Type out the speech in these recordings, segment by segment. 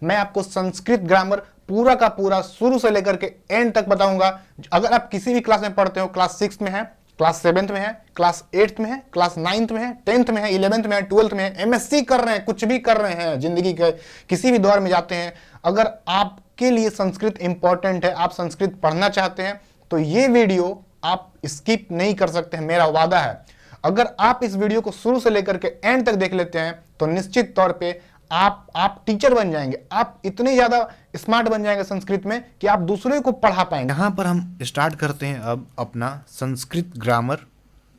मैं आपको संस्कृत ग्रामर पूरा का पूरा शुरू से लेकर के एंड तक बताऊंगा। अगर आप किसी भी क्लास में पढ़ते हो, क्लास 6 में है, क्लास 7 में है, क्लास 8 में है, क्लास 9 में है, 10th में है, 11th में है, 12th में है, एमएससी कर रहे हैं, कुछ भी कर रहे हैं, जिंदगी के किसी भी दौर में जाते हैं, अगर आपके लिए संस्कृत इंपॉर्टेंट है, आप संस्कृत पढ़ना चाहते हैं, तो ये वीडियो आप स्किप नहीं कर सकते हैं, मेरा वादा है। अगर आप इस वीडियो को शुरू से लेकर के एंड तक देख लेते हैं तो निश्चित तौर पे आप टीचर बन जाएंगे, आप इतने ज्यादा स्मार्ट बन जाएंगे संस्कृत में कि आप दूसरे को पढ़ा पाएंगे। यहाँ पर हम स्टार्ट करते हैं अब अपना संस्कृत ग्रामर,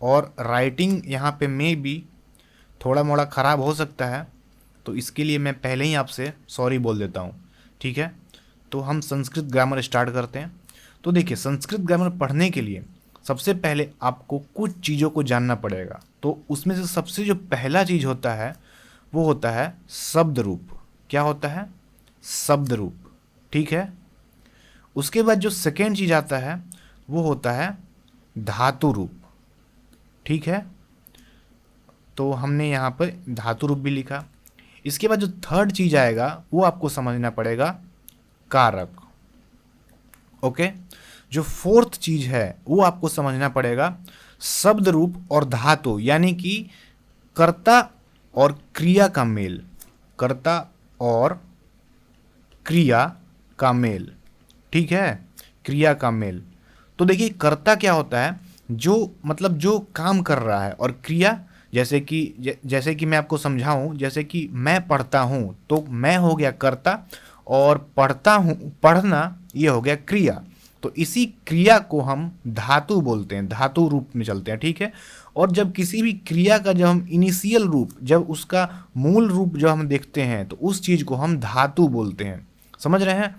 और राइटिंग यहाँ पे में भी थोड़ा मोड़ा ख़राब हो सकता है, तो इसके लिए मैं पहले ही आपसे सॉरी बोल देता हूँ, ठीक है। तो हम संस्कृत ग्रामर स्टार्ट करते हैं। तो देखिए, संस्कृत ग्रामर पढ़ने के लिए सबसे पहले आपको कुछ चीज़ों को जानना पड़ेगा। तो उसमें से सबसे जो पहला चीज़ होता है वो होता है शब्द रूप। क्या होता है? शब्द रूप, ठीक है। उसके बाद जो सेकेंड चीज़ आता है वो होता है धातु रूप, ठीक है। तो हमने यहाँ पर धातु रूप भी लिखा। इसके बाद जो थर्ड चीज़ आएगा वो आपको समझना पड़ेगा कारक, ओके। जो फोर्थ चीज़ है वो आपको समझना पड़ेगा शब्द रूप और धातु, यानी कि कर्ता और क्रिया का मेल, कर्ता और क्रिया का मेल, ठीक है, क्रिया का मेल। तो देखिए, कर्ता क्या होता है? जो मतलब जो काम कर रहा है, और क्रिया जैसे कि मैं आपको समझाऊं, जैसे कि मैं पढ़ता हूं, तो मैं हो गया कर्ता, और पढ़ता हूं, पढ़ना, ये हो गया क्रिया। तो इसी क्रिया को हम धातु बोलते हैं, धातु रूप में चलते हैं, ठीक है। और जब किसी भी क्रिया का जब हम इनिशियल रूप, जब उसका मूल रूप जब हम देखते हैं, तो उस चीज़ को हम धातु बोलते हैं। समझ रहे हैं?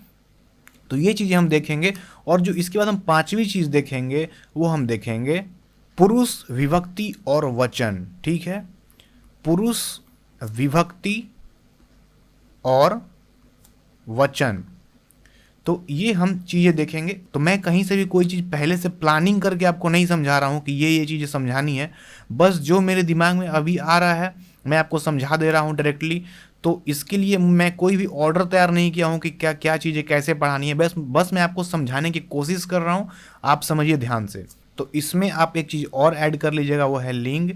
तो ये चीज़ें हम देखेंगे। और जो इसके बाद हम पांचवी चीज़ देखेंगे वो हम देखेंगे पुरुष विभक्ति और वचन, ठीक है। पुरुष विभक्ति और वचन, तो ये हम चीज़ें देखेंगे। तो मैं कहीं से भी कोई चीज़ पहले से प्लानिंग करके आपको नहीं समझा रहा हूँ कि ये चीज़ें समझानी है, बस जो मेरे दिमाग में अभी आ रहा है मैं आपको समझा दे रहा हूँ डायरेक्टली। तो इसके लिए मैं कोई भी ऑर्डर तैयार नहीं किया हूँ कि क्या क्या चीज़ें कैसे पढ़ानी है, बस मैं आपको समझाने की कोशिश कर रहा हूँ, आप समझिए ध्यान से। तो इसमें आप एक चीज़ और ऐड कर लीजिएगा, वो है लिंग।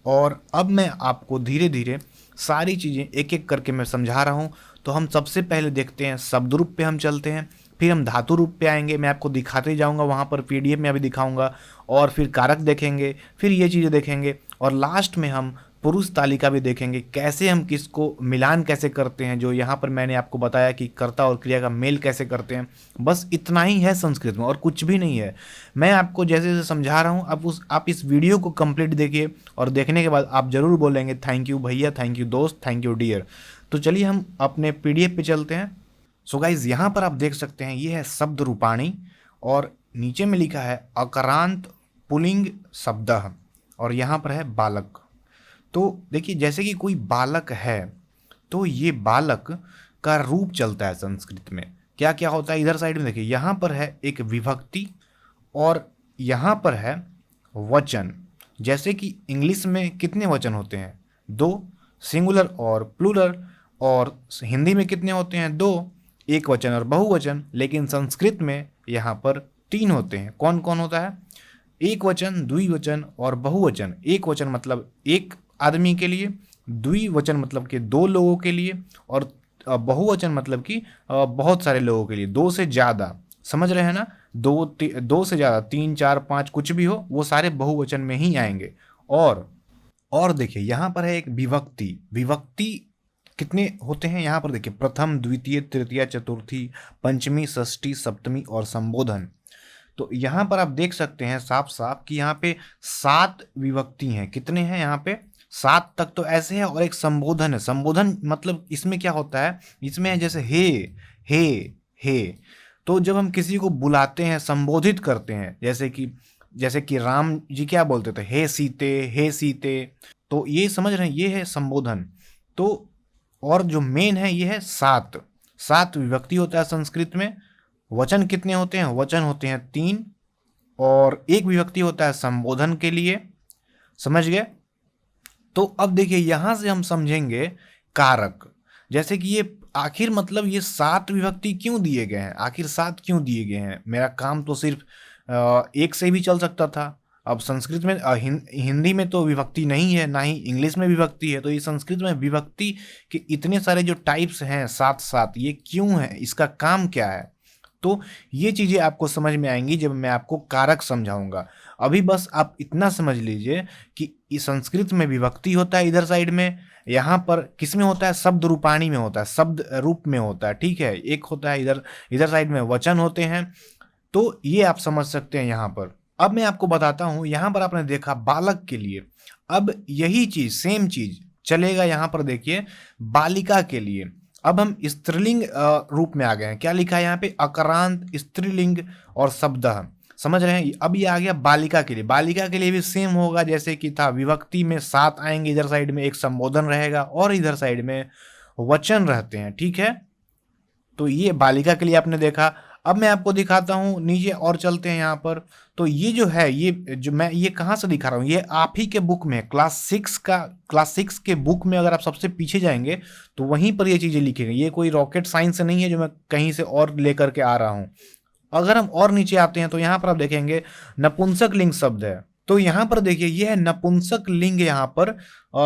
और अब मैं आपको धीरे धीरे सारी चीज़ें एक एक करके मैं समझा रहा हूँ। तो हम सबसे पहले देखते हैं शब्द रूप पे हम चलते हैं, फिर हम धातु रूप पे आएंगे, मैं आपको दिखाते जाऊंगा, वहाँ पर पीडीएफ में अभी दिखाऊंगा, और फिर कारक देखेंगे, फिर ये चीज़ें देखेंगे, और लास्ट में हम पुरुष तालिका भी देखेंगे, कैसे हम किसको मिलान कैसे करते हैं, जो यहाँ पर मैंने आपको बताया कि कर्ता और क्रिया का मेल कैसे करते हैं। बस इतना ही है संस्कृत में, और कुछ भी नहीं है। मैं आपको जैसे जैसे समझा रहा हूँ, आप इस वीडियो को कंप्लीट देखिए, और देखने के बाद आप ज़रूर बोलेंगे थैंक यू भैया, थैंक यू दोस्त, थैंक यू डियर। तो चलिए हम अपने पीडीएफ पे चलते हैं। सो गाइज, यहाँ पर आप देख सकते हैं ये है शब्द रूपाणी, और नीचे में लिखा है अकारांत पुल्लिंग शब्द, और यहाँ पर है बालक। तो देखिए, जैसे कि कोई बालक है, तो ये बालक का रूप चलता है संस्कृत में। क्या क्या होता है इधर साइड में देखिए, यहाँ पर है एक विभक्ति, और यहाँ पर है वचन। जैसे कि इंग्लिश में कितने वचन होते हैं? 2, सिंगुलर और प्लूरल। और हिंदी में कितने होते हैं? 2, एक वचन और बहुवचन। लेकिन संस्कृत में यहाँ पर 3 होते हैं। कौन कौन होता है? एक वचन, द्विवचन और बहुवचन। एक वचन मतलब एक आदमी के लिए, द्विवचन मतलब कि 2 लोगों के लिए, और बहुवचन मतलब कि बहुत सारे लोगों के लिए, 2 से ज़्यादा। समझ रहे हैं ना? 2 से ज़्यादा, 3, 4, 5 कुछ भी हो, वो सारे बहुवचन में ही आएंगे। और देखिए, यहाँ पर है एक विभक्ति। विभक्ति कितने होते हैं यहाँ पर देखिए, प्रथम, द्वितीय, तृतीय, चतुर्थी, पंचमी, षष्ठी, सप्तमी और संबोधन। तो यहाँ पर आप देख सकते हैं साफ साफ कि यहाँ पे 7 विभक्ति हैं। कितने हैं यहाँ पे? 7 तक तो ऐसे है, और एक संबोधन है। संबोधन मतलब इसमें क्या होता है? इसमें है जैसे हे। तो जब हम किसी को बुलाते हैं, संबोधित करते हैं, जैसे कि राम जी क्या बोलते थे? हे सीते। तो ये समझ रहे हैं, ये है संबोधन। तो और जो मेन है ये है 7 विभक्ति होता है संस्कृत में। वचन कितने होते हैं? वचन होते हैं 3, और एक विभक्ति होता है संबोधन के लिए। समझ गए? तो अब देखिए, यहां से हम समझेंगे कारक। जैसे कि ये आखिर मतलब ये 7 विभक्ति क्यों दिए गए हैं, आखिर 7 क्यों दिए गए हैं? मेरा काम तो सिर्फ एक से भी चल सकता था। अब संस्कृत में हिंदी में तो विभक्ति नहीं है, ना ही इंग्लिश में विभक्ति है, तो ये संस्कृत में विभक्ति के इतने सारे जो टाइप्स हैं 7 ये क्यों है, इसका काम क्या है? तो ये चीज़ें आपको समझ में आएंगी जब मैं आपको कारक समझाऊंगा। अभी बस आप इतना समझ लीजिए कि इस संस्कृत में विभक्ति होता है इधर साइड में, यहाँ पर किस में होता है, शब्द रूपाणी में होता है, शब्द रूप में होता है, ठीक है। एक होता है इधर साइड में वचन होते हैं। तो ये आप समझ सकते हैं यहाँ पर। अब मैं आपको बताता हूँ, यहाँ पर आपने देखा बालक के लिए, अब यही चीज सेम चीज चलेगा यहाँ पर, देखिए बालिका के लिए। अब हम स्त्रीलिंग रूप में आ गए हैं, क्या लिखा है यहाँ पे, अकारांत स्त्रीलिंग और शब्द, समझ रहे हैं। अब ये आ गया बालिका के लिए। बालिका के लिए भी सेम होगा जैसे कि था, विभक्ति में 7 आएंगे, इधर साइड में एक संबोधन रहेगा और इधर साइड में वचन रहते हैं, ठीक है। तो ये बालिका के लिए आपने देखा। अब मैं आपको दिखाता हूँ नीचे और चलते हैं यहाँ पर। तो ये जो है, ये जो मैं ये कहाँ से दिखा रहा हूँ, ये आप ही के बुक में क्लास 6 के बुक में अगर आप सबसे पीछे जाएंगे तो वहीं पर ये चीज़ें लिखी गई। ये कोई रॉकेट साइंस नहीं है जो मैं कहीं से और लेकर के आ रहा हूँ। अगर हम और नीचे आते हैं तो यहाँ पर आप देखेंगे नपुंसक लिंग शब्द है। तो यहाँ पर देखिए ये है नपुंसक लिंग, यहाँ पर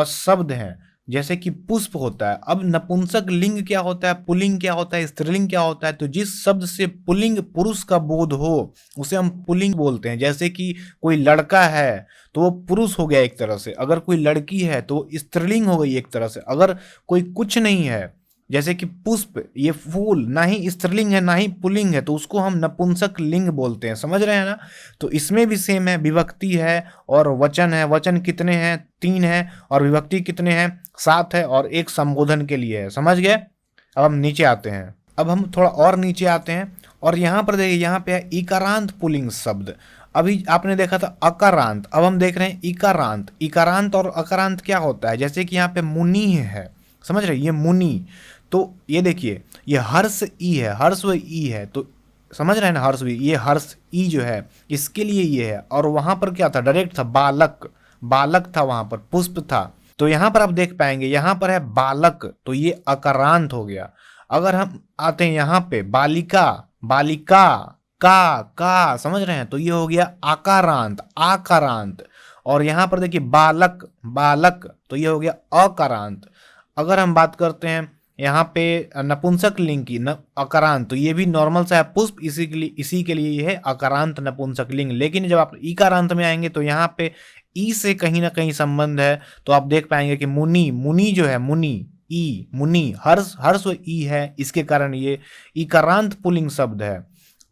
शब्द है जैसे कि पुष्प होता है। अब नपुंसक लिंग क्या होता है, पुल्लिंग क्या होता है, स्त्रीलिंग क्या होता है। तो जिस शब्द से पुल्लिंग पुरुष का बोध हो उसे हम पुल्लिंग बोलते हैं। जैसे कि कोई लड़का है तो वो पुरुष हो गया एक तरह से, अगर कोई लड़की है तो स्त्रीलिंग हो गई एक तरह से। अगर कोई कुछ नहीं है जैसे कि पुष्प, ये फूल, ना ही स्त्रीलिंग है ना ही पुल्लिंग है, तो उसको हम नपुंसक लिंग बोलते हैं, समझ रहे हैं ना। तो इसमें भी सेम है, विभक्ति है और वचन है। वचन कितने हैं, 3 है, और विभक्ति कितने हैं, 7 है, और एक संबोधन के लिए है, समझ गए। अब हम नीचे आते हैं, अब हम थोड़ा और नीचे आते हैं और यहाँ पर देखिए यहाँ पे है इकारांत पुल्लिंग शब्द। अभी आपने देखा था अकारांत, अब हम देख रहे हैं इकारांत। इकारांत और अकारांत क्या होता है, जैसे कि यहाँ पे मुनि है, समझ रहे, ये मुनि। तो ये देखिए ये हर्ष ई है, हर्ष व ई है, तो समझ रहे हैं ना, हर्ष, ये हर्ष ई जो है इसके लिए ये है। और वहां पर क्या था, डायरेक्ट था, बालक, बालक था, वहां पर पुष्प था। तो यहां पर आप देख पाएंगे यहाँ पर है बालक, तो ये अकारांत हो गया। अगर हम आते हैं यहाँ पे बालिका, बालिका का समझ रहे हैं, तो ये हो गया आकारांत, आकारांत। और यहाँ पर देखिए बालक, बालक, तो ये हो गया अकारांत। अगर हम बात करते हैं यहाँ पे नपुंसक लिंग की, अकारांत, तो ये भी नॉर्मल सा है, पुष्प, इसी के लिए ये है अकारांत नपुंसक लिंग। लेकिन जब आप इकारांत में आएंगे तो यहाँ पे ई से कहीं ना कहीं संबंध है। तो आप देख पाएंगे कि मुनि, मुनि जो है, मुनि, ई, मुनि, हर्ष, हर्ष व ई है, इसके कारण ये इकारांत पुल्लिंग शब्द है।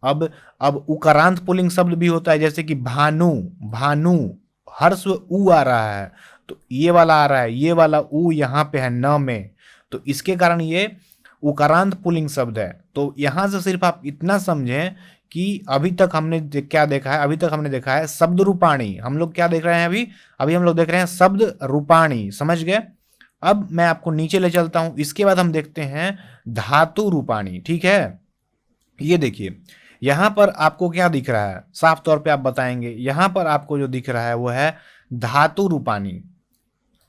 अब उकारांत पुल्लिंग शब्द भी होता है, जैसे कि भानु, भानु, हर्ष व ऊ आ रहा है, तो ये वाला आ रहा है, ये वाला ऊ यहाँ पे है न में, तो इसके कारण ये उकारांत पुल्लिंग शब्द है। तो यहां से सिर्फ आप इतना समझें कि अभी तक हमने क्या देखा है, अभी तक हमने देखा है शब्द रूपाणी। हम लोग क्या देख रहे हैं अभी हम लोग देख रहे हैं शब्द रूपाणी, समझ गए। अब मैं आपको नीचे ले चलता हूं, इसके बाद हम देखते हैं धातु रूपाणी, ठीक है। ये देखिए यहां पर आपको क्या दिख रहा है, साफ तौर पे आप बताएंगे। यहां पर आपको जो दिख रहा है वो है धातु रूपाणी।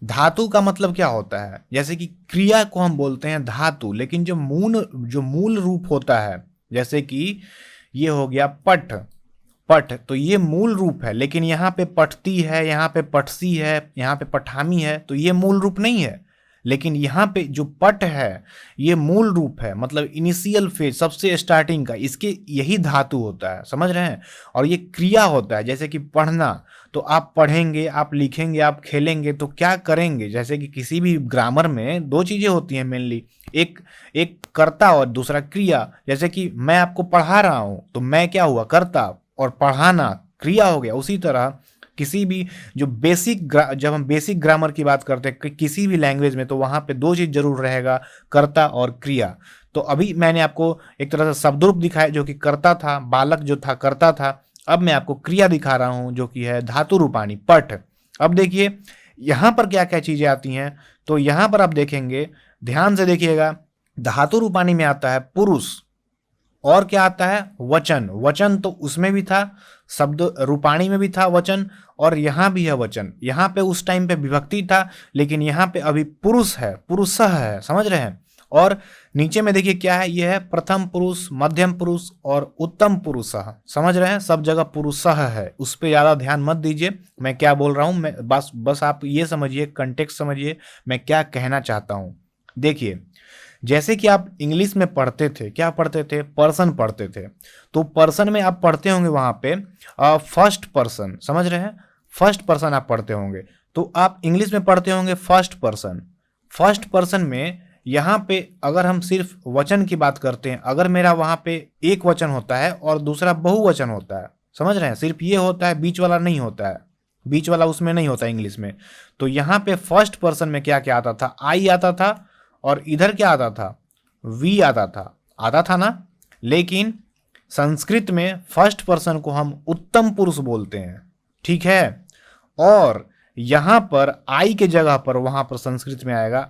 धातु का मतलब क्या होता है, जैसे कि क्रिया को हम बोलते हैं धातु, लेकिन जो मूल रूप होता है, जैसे कि ये हो गया पठ, पठ, तो ये मूल रूप है। लेकिन यहाँ पे पठती है, यहाँ पे पठसी है, यहाँ पे पठामी है, तो ये मूल रूप नहीं है। लेकिन यहाँ पे जो पट है ये मूल रूप है, मतलब इनिशियल फेज, सबसे स्टार्टिंग का, इसके यही धातु होता है, समझ रहे हैं। और ये क्रिया होता है, जैसे कि पढ़ना, तो आप पढ़ेंगे, आप लिखेंगे, आप खेलेंगे, तो क्या करेंगे। जैसे कि किसी भी ग्रामर में 2 चीजें होती हैं मेनली, एक कर्ता और दूसरा क्रिया। जैसे कि मैं आपको पढ़ा रहा हूं तो मैं क्या हुआ, कर्ता, और पढ़ाना क्रिया हो गया। उसी तरह किसी भी जो जब हम बेसिक ग्रामर की बात करते हैं किसी भी लैंग्वेज में, तो वहां पे 2 चीज जरूर रहेगा, कर्ता और क्रिया। तो अभी मैंने आपको एक तरह से शब्द रूप दिखाया जो कि कर्ता था, बालक जो था कर्ता था। अब मैं आपको क्रिया दिखा रहा हूं जो कि है धातु रूपाणी, पठ। अब देखिए यहां पर क्या क्या चीजें आती हैं, तो यहां पर आप देखेंगे, ध्यान से देखिएगा, धातु रूपाणी में आता है पुरुष, और क्या आता है, वचन। वचन तो उसमें भी था, शब्द रूपाणी में भी था वचन, और यहां भी है वचन। यहां पे उस टाइम पे विभक्ति था, लेकिन यहां पे अभी पुरुष है, पुरुषः है, समझ रहे हैं। और नीचे में देखिए क्या है, ये है प्रथम पुरुष, मध्यम पुरुष और उत्तम पुरुषः। समझ रहे हैं, सब जगह पुरुषः है, उस पर ज़्यादा ध्यान मत दीजिए मैं क्या बोल रहा हूँ, मैं बस आप ये समझिए, कंटेक्स्ट समझिए मैं क्या कहना चाहता हूँ। देखिए जैसे कि आप इंग्लिश में पढ़ते थे, क्या पढ़ते थे, पर्सन पढ़ते थे, तो पर्सन में आप पढ़ते होंगे वहाँ पे फर्स्ट पर्सन, समझ रहे हैं, फर्स्ट पर्सन आप पढ़ते होंगे। तो आप इंग्लिश में पढ़ते होंगे फर्स्ट पर्सन। फर्स्ट पर्सन में यहाँ पे अगर हम सिर्फ वचन की बात करते हैं, अगर मेरा वहाँ पे एक वचन होता है और दूसरा बहुवचन होता है, समझ रहे हैं, सिर्फ ये होता है, बीच वाला नहीं होता है, बीच वाला उसमें नहीं होता इंग्लिश में। तो यहाँ पे फर्स्ट पर्सन में क्या क्या आता था, आई आता था, और इधर क्या आता था, वी आता था ना। लेकिन संस्कृत में फर्स्ट पर्सन को हम उत्तम पुरुष बोलते हैं, ठीक है। और यहाँ पर आई के जगह पर वहाँ पर संस्कृत में आएगा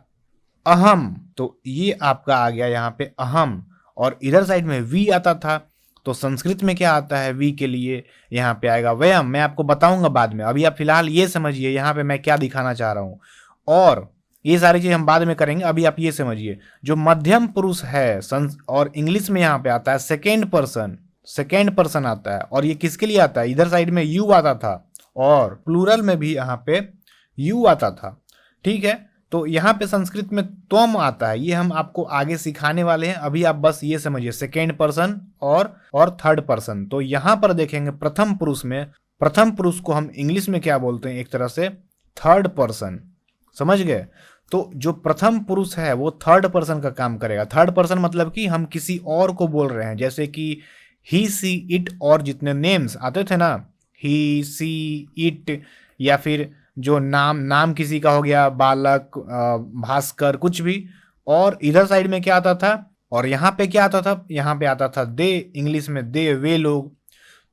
अहम, तो ये आपका आ गया यहाँ पे अहम। और इधर साइड में वी आता था, तो संस्कृत में क्या आता है वी के लिए, यहाँ पे आएगा वयम। मैं आपको बताऊंगा बाद में, अभी आप फिलहाल ये समझिए यहाँ पे मैं क्या दिखाना चाह रहा हूँ, और ये सारी चीज़ हम बाद में करेंगे। अभी आप ये समझिए, जो मध्यम पुरुष है और इंग्लिश में यहाँ पे आता है सेकेंड पर्सन आता है, और ये किसके लिए आता है, इधर साइड में यू आता था, और प्लूरल में भी यहाँ पे यू आता था, ठीक है। तो यहाँ पे संस्कृत में त्वम आता है, ये हम आपको आगे सिखाने वाले हैं, अभी आप बस ये समझिए सेकेंड पर्सन और थर्ड पर्सन। तो यहाँ पर देखेंगे प्रथम पुरुष में, प्रथम पुरुष को हम इंग्लिश में क्या बोलते हैं, एक तरह से थर्ड पर्सन, समझ गए। तो जो प्रथम पुरुष है वो थर्ड पर्सन का काम करेगा। थर्ड पर्सन मतलब कि हम किसी और को बोल रहे हैं, जैसे कि ही, सी, इट, और जितने नेम्स आते थे ना, ही, सी, इट, या फिर जो नाम किसी का हो गया, बालक, भास्कर, कुछ भी। और इधर साइड में क्या आता था, और यहाँ पे क्या आता था, यहाँ पे आता था दे, इंग्लिश में दे, वे लोग।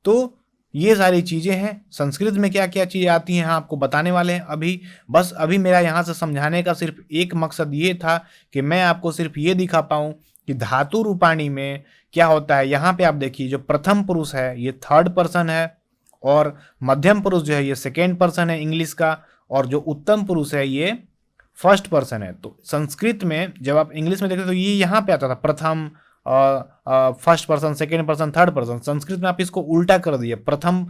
तो ये सारी चीज़ें हैं। संस्कृत में क्या क्या चीज़ें आती हैं आपको बताने वाले हैं अभी। बस अभी मेरा यहाँ से समझाने का सिर्फ एक मकसद ये था कि मैं आपको सिर्फ ये दिखा पाऊँ कि धातु रूपाणी में क्या होता है। यहाँ पे आप देखिए, जो प्रथम पुरुष है ये थर्ड पर्सन है, और मध्यम पुरुष जो है ये सेकेंड पर्सन है इंग्लिश का, और जो उत्तम पुरुष है ये फर्स्ट पर्सन है। तो संस्कृत में जब आप इंग्लिश में देखते तो ये यहाँ पे आता था प्रथम, first person, second person, third person. Sanskrit में आप इसको उल्टा कर दिए, प्रथम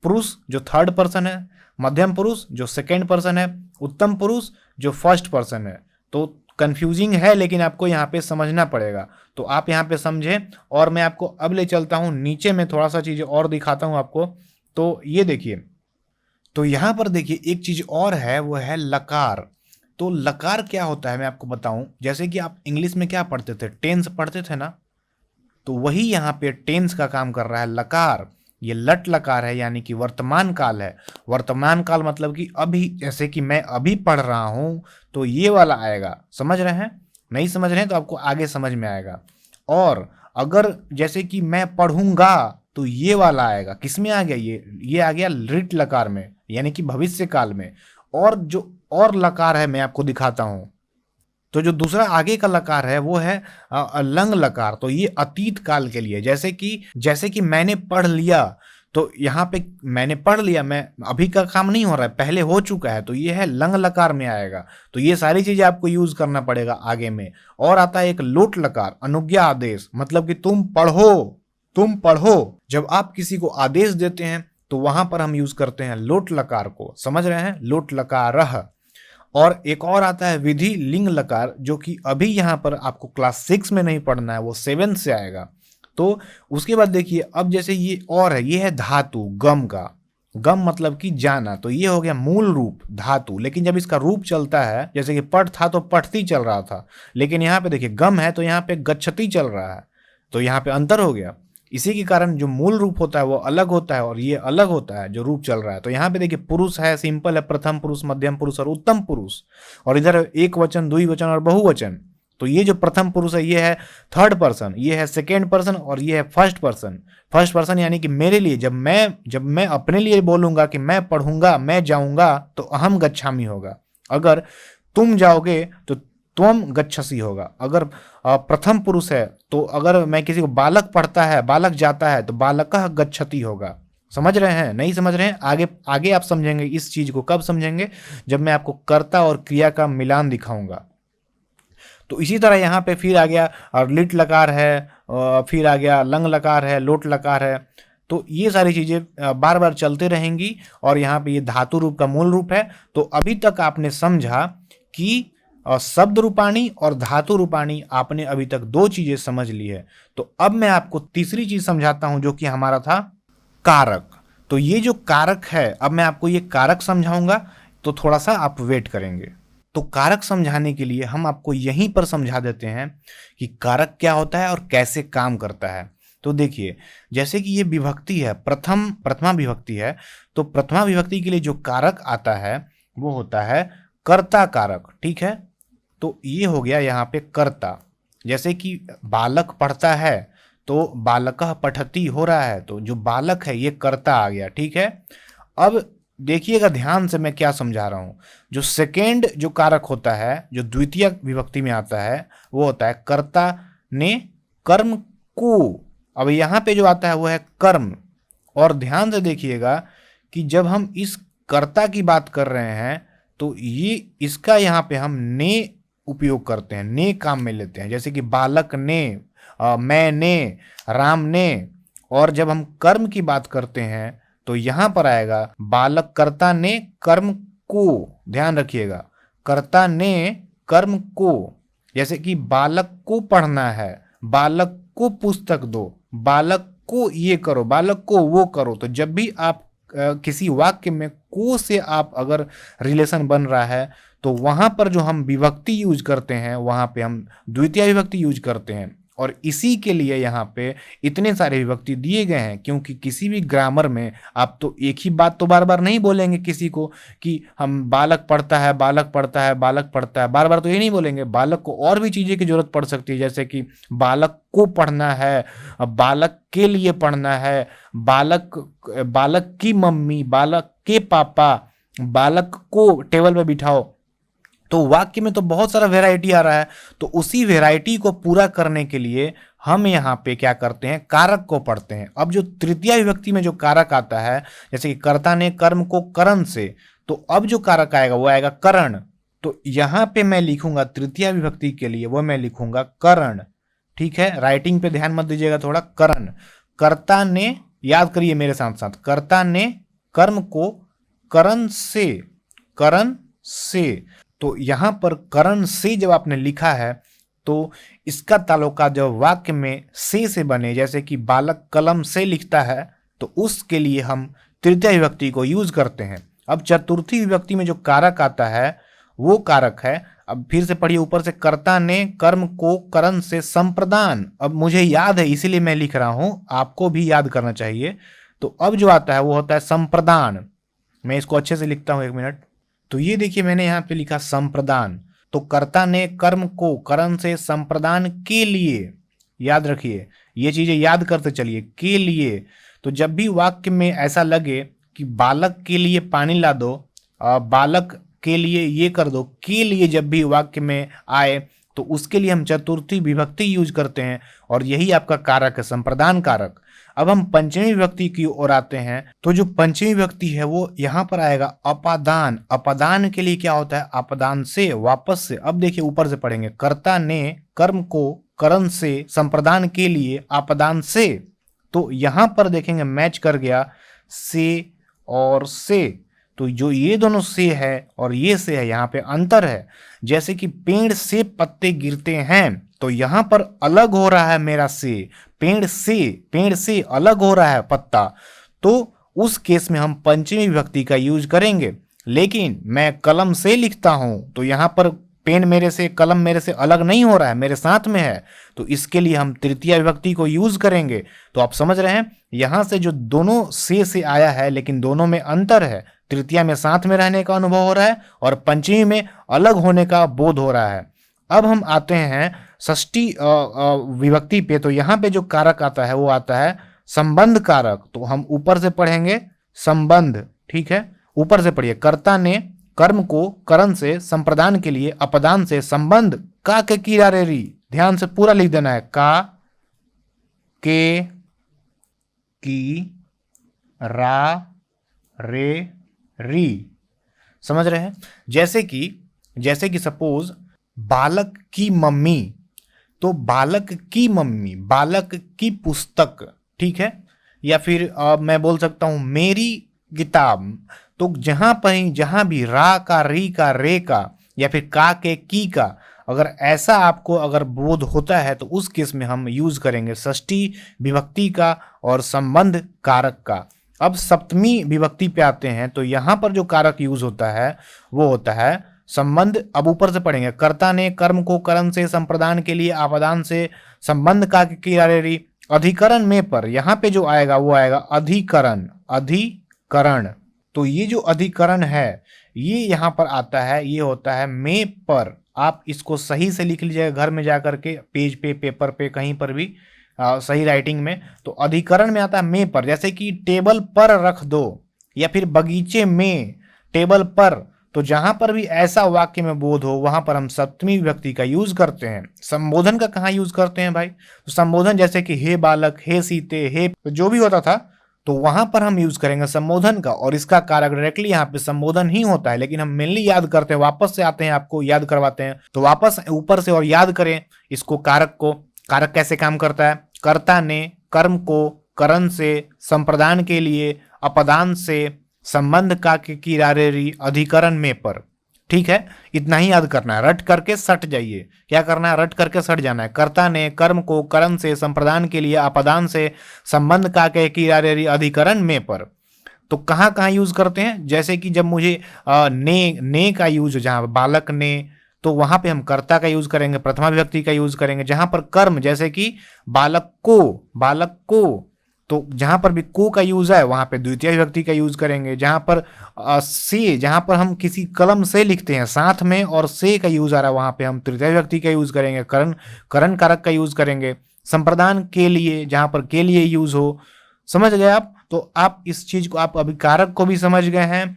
पुरुष जो थर्ड पर्सन है, मध्यम पुरुष जो सेकेंड पर्सन है, उत्तम पुरुष जो फर्स्ट पर्सन है। तो कंफ्यूजिंग है, लेकिन आपको यहाँ पे समझना पड़ेगा। तो आप यहाँ पे समझें, और मैं आपको अब ले चलता हूँ नीचे में, थोड़ा सा चीज़ें और दिखाता हूँ आपको। तो ये देखिए, तो यहाँ पर देखिए एक चीज़ और है, वो है लकार। तो लकार क्या होता है मैं आपको बताऊं। जैसे कि आप इंग्लिश में क्या पढ़ते थे, टेंस पढ़ते थे ना, तो वही यहाँ पे टेंस का काम कर रहा है लकार। ये लट लकार है, यानी कि वर्तमान काल है। वर्तमान काल मतलब कि अभी, जैसे कि मैं अभी पढ़ रहा हूँ तो ये वाला आएगा, समझ रहे हैं। नहीं समझ रहे हैं तो आपको आगे समझ में आएगा। और अगर जैसे कि मैं पढ़ूंगा तो ये वाला आएगा, किस में आ गया, ये आ गया लिट लकार में, यानी कि भविष्य काल में। और जो और लकार है मैं आपको दिखाता हूँ। तो जो दूसरा आगे का लकार है वो है लंग लकार। तो ये अतीत काल के लिए, जैसे कि मैंने पढ़ लिया, तो यहाँ पे मैंने पढ़ लिया, मैं अभी का काम नहीं हो रहा है, पहले हो चुका है, तो ये है लंग लकार में आएगा। तो ये सारी चीजें आपको यूज करना पड़ेगा आगे में। और आता है एक लोट लकार, अनुज्ञा आदेश, मतलब कि तुम पढ़ो। जब आप किसी को आदेश देते हैं तो वहां पर हम यूज करते हैं लोट लकार को, समझ रहे हैं, लोट लकारः। और एक और आता है विधि लिंग लकार, जो कि अभी यहाँ पर आपको क्लास 6 में नहीं पढ़ना है, वो 7 से आएगा। तो उसके बाद देखिए, अब जैसे ये और है, ये है धातु गम का। गम मतलब कि जाना, तो ये हो गया मूल रूप धातु। लेकिन जब इसका रूप चलता है, जैसे कि पठ था तो पठती चल रहा था, लेकिन यहाँ पे देखिए गम है तो यहाँ पे गच्छति चल रहा है, तो यहाँ पे अंतर हो गया। इसी के कारण जो मूल रूप होता है वो अलग होता है, और ये अलग होता है जो रूप चल रहा है। तो यहाँ पे देखिए पुरुष है, सिंपल है, प्रथम पुरुष, मध्यम पुरुष और उत्तम पुरुष। और इधर एक वचन, द्विवचन और बहुवचन। तो ये जो प्रथम पुरुष है ये है थर्ड पर्सन, ये है सेकेंड पर्सन, और ये है फर्स्ट पर्सन। फर्स्ट पर्सन यानी कि मेरे लिए, जब मैं अपने लिए बोलूंगा कि मैं पढ़ूंगा, मैं जाऊंगा, तो अहम गच्छामि होगा। अगर तुम जाओगे तो त्वम गच्छसि होगा। अगर प्रथम पुरुष है तो अगर मैं किसी को बालक पढ़ता है, बालक जाता है, तो बालकः गच्छति होगा। समझ रहे हैं, नहीं समझ रहे हैं, आगे आप समझेंगे इस चीज को। कब समझेंगे, जब मैं आपको कर्ता और क्रिया का मिलान दिखाऊंगा। तो इसी तरह यहाँ पे फिर आ गया और लिट लकार है, फिर आ गया लंग लकार है, लोट लकार है। तो ये सारी चीज़ें बार बार चलते रहेंगी और यहाँ पे ये धातु रूप का मूल रूप है। तो अभी तक आपने समझा कि शब्द रूपाणी और धातु रूपाणी, आपने अभी तक दो चीज़ें समझ ली है। तो अब मैं आपको तीसरी चीज़ समझाता हूँ जो कि हमारा था कारक। तो ये जो कारक है, अब मैं आपको ये कारक समझाऊंगा, तो थोड़ा सा आप वेट करेंगे। तो कारक समझाने के लिए हम आपको यहीं पर समझा देते हैं कि कारक क्या होता है और कैसे काम करता है। तो देखिए, जैसे कि ये विभक्ति है, प्रथमा विभक्ति है, तो प्रथमा विभक्ति के लिए जो कारक आता है वो होता है कर्ता कारक। ठीक है, तो ये हो गया यहाँ पे कर्ता। जैसे कि बालक पढ़ता है तो बालकः पठति हो रहा है, तो जो बालक है ये कर्ता आ गया। ठीक है, अब देखिएगा ध्यान से मैं क्या समझा रहा हूँ। जो सेकेंड जो कारक होता है, जो द्वितीय विभक्ति में आता है, वो होता है कर्ता ने कर्म को। अब यहाँ पे जो आता है वो है कर्म। और ध्यान से देखिएगा कि जब हम इस कर्ता की बात कर रहे हैं तो ये इसका यहाँ पे हम ने उपयोग करते हैं, ने काम में लेते हैं। जैसे कि बालक ने, मैंने, राम ने। और जब हम कर्म की बात करते हैं तो यहाँ पर आएगा बालक कर्ता ने कर्म को। ध्यान रखिएगा, कर्ता ने कर्म को। जैसे कि बालक को पढ़ना है, बालक को पुस्तक दो, बालक को ये करो, बालक को वो करो। तो जब भी आप किसी वाक्य में को से आप अगर रिलेशन बन रहा है तो वहां पर जो हम विभक्ति यूज करते हैं वहां पे हम द्वितीय विभक्ति यूज करते हैं। और इसी के लिए यहाँ पे इतने सारे विभक्ति दिए गए हैं, क्योंकि किसी भी ग्रामर में आप तो एक ही बात तो बार बार नहीं बोलेंगे किसी को कि हम बालक पढ़ता है, बालक पढ़ता है, बालक पढ़ता है, बार बार तो ये नहीं बोलेंगे। बालक को और भी चीज़ें की जरूरत पड़ सकती है, जैसे कि बालक को पढ़ना है, बालक के लिए पढ़ना है, बालक की मम्मी, बालक के पापा, बालक को टेबल पे बिठाओ। तो वाक्य में तो बहुत सारा वैरायटी आ रहा है। तो उसी वैरायटी को पूरा करने के लिए हम यहाँ पे क्या करते हैं, कारक को पढ़ते हैं। अब जो तृतीय विभक्ति में जो कारक आता है, जैसे कि कर्ता ने कर्म को करण से, तो अब जो कारक आएगा वो आएगा करण। तो यहाँ पे मैं लिखूंगा तृतीय विभक्ति के लिए, वो मैं लिखूंगा करण। ठीक है, राइटिंग पे ध्यान मत दीजिएगा थोड़ा। करण, कर्ता ने, याद करिए मेरे साथ साथ, कर्ता ने कर्म को करण से, करण से। तो यहां पर करण से जब आपने लिखा है तो इसका ताल्लुका जब वाक्य में से बने, जैसे कि बालक कलम से लिखता है, तो उसके लिए हम तृतीय विभक्ति को यूज करते हैं। अब चतुर्थी विभक्ति में जो कारक आता है वो कारक है, अब फिर से पढ़िए ऊपर से, कर्ता ने कर्म को करण से संप्रदान। अब मुझे याद है इसीलिए मैं लिख रहा हूं, आपको भी याद करना चाहिए। तो अब जो आता है वो होता है संप्रदान। मैं इसको अच्छे से लिखता हूं, एक मिनट। तो ये देखिए मैंने यहाँ पे लिखा संप्रदान। तो कर्ता ने कर्म को करण से संप्रदान के लिए, याद रखिए ये चीजें याद करते चलिए, के लिए। तो जब भी वाक्य में ऐसा लगे कि बालक के लिए पानी ला दो, बालक के लिए ये कर दो, के लिए जब भी वाक्य में आए तो उसके लिए हम चतुर्थी विभक्ति यूज करते हैं, और यही आपका कारक है, संप्रदान कारक। अब हम पंचमी विभक्ति की ओर आते हैं। तो जो पंचमी विभक्ति है वो यहाँ पर आएगा अपादान। अपादान के लिए क्या होता है, अपादान से, वापस से। अब देखिए ऊपर से पढ़ेंगे, कर्ता ने कर्म को करण से संप्रदान के लिए अपादान से। तो यहाँ पर देखेंगे मैच कर गया से और से। तो जो ये दोनों से है और ये से है, यहाँ पे अंतर है। जैसे कि पेड़ से पत्ते गिरते हैं, तो यहां पर अलग हो रहा है मेरा से, पेड़ से अलग हो रहा है पत्ता। तो उस केस में हम पंचमी विभक्ति का यूज करेंगे। लेकिन मैं कलम से लिखता हूं तो यहां पर पेन मेरे से, कलम मेरे से अलग नहीं हो रहा है, मेरे साथ में है, तो इसके लिए हम तृतीय विभक्ति को यूज करेंगे। तो आप समझ रहे हैं, यहां से जो दोनों से आया है, लेकिन दोनों में अंतर है। तृतीय में साथ में रहने का अनुभव हो रहा है और पंचमी में अलग होने का बोध हो रहा है। अब हम आते हैं षष्ठी विभक्ति पे। तो यहाँ पे जो कारक आता है वो आता है संबंध कारक। तो हम ऊपर से पढ़ेंगे संबंध। ठीक है, ऊपर से पढ़िए, कर्ता ने कर्म को करण से संप्रदान के लिए अपदान से संबंध का के कीरा रे री। ध्यान से पूरा लिख देना है, का के की रा रे री। समझ रहे हैं? जैसे कि सपोज बालक की मम्मी, तो बालक की मम्मी, बालक की पुस्तक, ठीक है। या फिर मैं बोल सकता हूं मेरी किताब। तो जहां भी रा का, री का, रे का या फिर का के की का अगर ऐसा आपको अगर बोध होता है तो उस केस में हम यूज करेंगे षष्ठी विभक्ति का और संबंध कारक का। अब सप्तमी विभक्ति पे आते हैं तो यहां पर जो कारक यूज होता है वो होता है संबंध। अब ऊपर से पढ़ेंगे, कर्ता ने कर्म को करण से, संप्रदान के लिए आपादान से, संबंध का किरारेरी, अधिकरण में पर, यहां पे जो आएगा वो आएगा अधिकरण, अधिकरण। तो ये जो अधिकरण है ये यहां पर आता है, ये होता है में पर। आप इसको सही से लिख लीजिएगा घर में जाकर के, पेज पे, पेपर पे, कहीं पर भी सही राइटिंग में। तो अधिकरण में आता है में पर, जैसे कि टेबल पर रख दो या फिर बगीचे में, टेबल पर। तो जहां पर भी ऐसा वाक्य में बोध हो वहां पर हम सप्तमी विभक्ति का यूज करते हैं। संबोधन का कहाँ यूज करते हैं भाई? तो संबोधन जैसे कि हे बालक, हे सीते, हे जो भी होता था तो वहां पर हम यूज करेंगे संबोधन का, और इसका कारक डायरेक्टली यहाँ पे संबोधन ही होता है। लेकिन हम मेनली याद करते हैं, वापस से आते हैं, आपको याद करवाते हैं, तो वापस ऊपर से और याद करें इसको, कारक को। कारक कैसे काम करता है? कर्ता ने कर्म को करण से, संप्रदान के लिए अपदान से, संबंध का के किरारेरी, अधिकरण में पर। ठीक है, इतना ही याद करना है, रट करके सट जाइए। क्या करना है? रट करके सट जाना है। कर्ता ने कर्म को करण से, संप्रदान के लिए अपदान से, संबंध का के किरारेरी, अधिकरण में पर। तो कहाँ कहाँ यूज करते हैं? जैसे कि जब मुझे ने का यूज, जहाँ बालक ने, तो वहां पे हम कर्ता का यूज करेंगे, प्रथमा विभक्ति का यूज करेंगे। जहां पर कर्म, जैसे कि बालक को, बालक को, तो जहां पर भी को का यूज है वहां पे द्वितीय विभक्ति का यूज करेंगे। जहां पर से, जहां पर हम किसी कलम से लिखते हैं साथ में और से का यूज आ रहा है वहां पे हम तृतीय विभक्ति का यूज करेंगे, करण, करण कारक का यूज करेंगे। संप्रदान के लिए, जहां पर के लिए यूज हो, समझ गए आप? तो आप इस चीज को, आप अभी कारक को भी समझ गए हैं,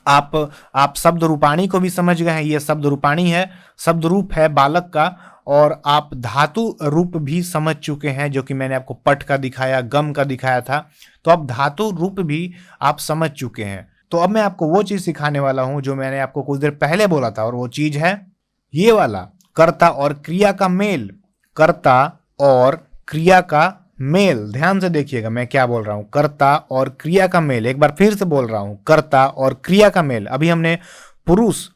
आप शब्द रूपाणी को भी समझ गए हैं। ये शब्द रूपाणी है, शब्द रूप है बालक का। और आप धातु रूप भी समझ चुके हैं, जो कि मैंने आपको पट का दिखाया, गम का दिखाया था। तो अब धातु रूप भी आप समझ चुके हैं। तो अब मैं आपको वो चीज सिखाने वाला हूं जो मैंने आपको कुछ देर पहले बोला था, और वो चीज है ये वाला, कर्ता और क्रिया का मेल। कर्ता और क्रिया का मेल, ध्यान से देखिएगा मैं क्या बोल रहा हूं, कर्ता और क्रिया का मेल। एक बार फिर से बोल रहा हूं, कर्ता और क्रिया का मेल। अभी हमने पुरुष,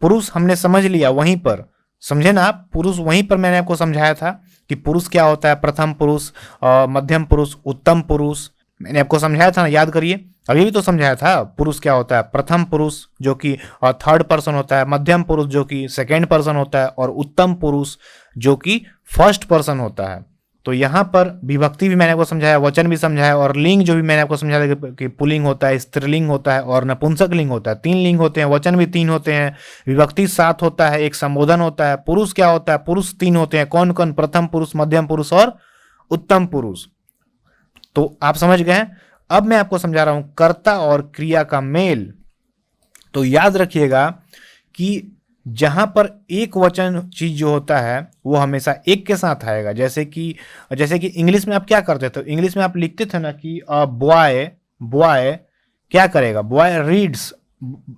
पुरुष हमने समझ लिया वहीं पर, समझे ना आप? पुरुष वहीं पर मैंने आपको समझाया था कि पुरुष क्या होता है, प्रथम पुरुष, मध्यम पुरुष, उत्तम पुरुष, मैंने आपको समझाया था ना, याद करिए। अभी भी तो समझाया था। पुरुष क्या होता है? प्रथम पुरुष जो कि थर्ड पर्सन होता है, मध्यम पुरुष जो कि सेकेंड पर्सन होता है, और उत्तम पुरुष जो कि फर्स्ट पर्सन होता है। तो यहाँ पर विभक्ति भी मैंने आपको समझाया, वचन भी समझाया, और लिंग जो भी मैंने आपको समझाया कि पुल्लिंग होता है, स्त्रीलिंग होता है और नपुंसक लिंग होता है। 3 लिंग होते हैं, वचन भी 3 होते हैं, विभक्ति 7 होता है, एक संबोधन होता है। पुरुष क्या होता है? पुरुष 3 होते हैं। कौन कौन? प्रथम पुरुष, मध्यम पुरुष और उत्तम पुरुष। तो आप समझ गए हैं। अब मैं आपको समझा रहा हूं कर्ता और क्रिया का मेल। तो याद रखिएगा कि जहां पर एक वचन चीज जो होता है वो हमेशा एक के साथ आएगा। जैसे कि इंग्लिश में आप क्या करते थे? इंग्लिश में आप लिखते थे ना कि बॉय, बॉय क्या करेगा? बॉय रीड्स,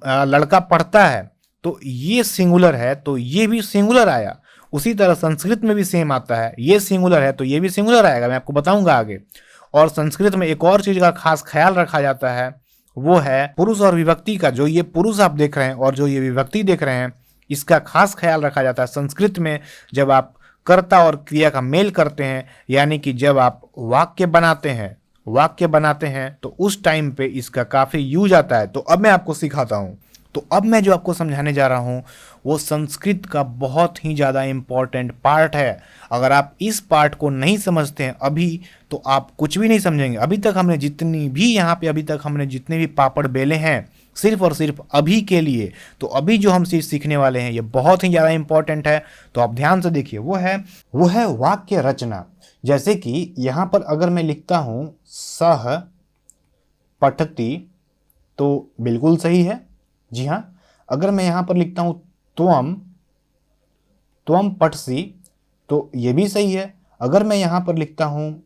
लड़का पढ़ता है। तो ये सिंगुलर है तो ये भी सिंगुलर आया। उसी तरह संस्कृत में भी सेम आता है, ये सिंगुलर है तो ये भी सिंगुलर आएगा, मैं आपको बताऊंगा आगे। और संस्कृत में एक और चीज का खास ख्याल रखा जाता है, वो है पुरुष और विभक्ति का। जो ये पुरुष आप देख रहे हैं और जो ये विभक्ति देख रहे हैं, इसका खास ख्याल रखा जाता है संस्कृत में। जब आप कर्ता और क्रिया का मेल करते हैं, यानी कि जब आप वाक्य बनाते हैं तो उस टाइम पे इसका काफी यूज आता है। तो अब मैं आपको सिखाता हूं। तो अब मैं जो आपको समझाने जा रहा हूं वो संस्कृत का बहुत ही ज़्यादा इम्पॉर्टेंट पार्ट है। अगर आप इस पार्ट को नहीं समझते हैं अभी तो आप कुछ भी नहीं समझेंगे। अभी तक हमने जितने भी पापड़ बेले हैं सिर्फ और सिर्फ अभी के लिए। तो अभी जो हम चीज़ सीखने वाले हैं ये बहुत ही ज़्यादा इम्पॉर्टेंट है। तो आप ध्यान से देखिए, वो है वाक्य रचना। जैसे कि यहाँ पर अगर मैं लिखता हूँ सह पठती तो बिल्कुल सही है, जी हाँ। अगर मैं यहाँ पर लिखता हूँ त्वम पठसी तो ये भी सही है। अगर मैं यहाँ पर लिखता हूँ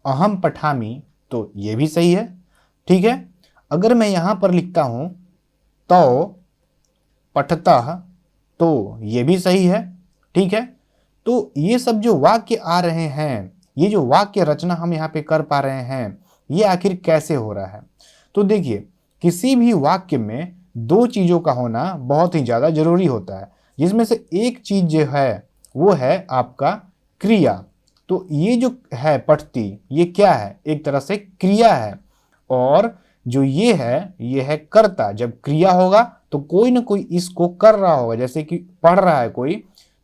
अहम पठामी तो ये भी सही है, ठीक है। अगर मैं यहाँ पर लिखता हूँ तो पठतः तो ये भी सही है। ठीक है, तो ये सब जो वाक्य आ रहे हैं, ये जो वाक्य रचना हम यहाँ पे कर पा रहे हैं, ये आखिर कैसे हो रहा है? तो देखिए, किसी भी वाक्य में दो चीज़ों का होना बहुत ही ज़्यादा जरूरी होता है, जिसमें से एक चीज़ जो है वो है आपका क्रिया। तो ये जो है पठती, ये क्या है? एक तरह से क्रिया है। और जो ये है कर्ता। जब क्रिया होगा तो कोई ना कोई इसको कर रहा होगा, जैसे कि पढ़ रहा है कोई,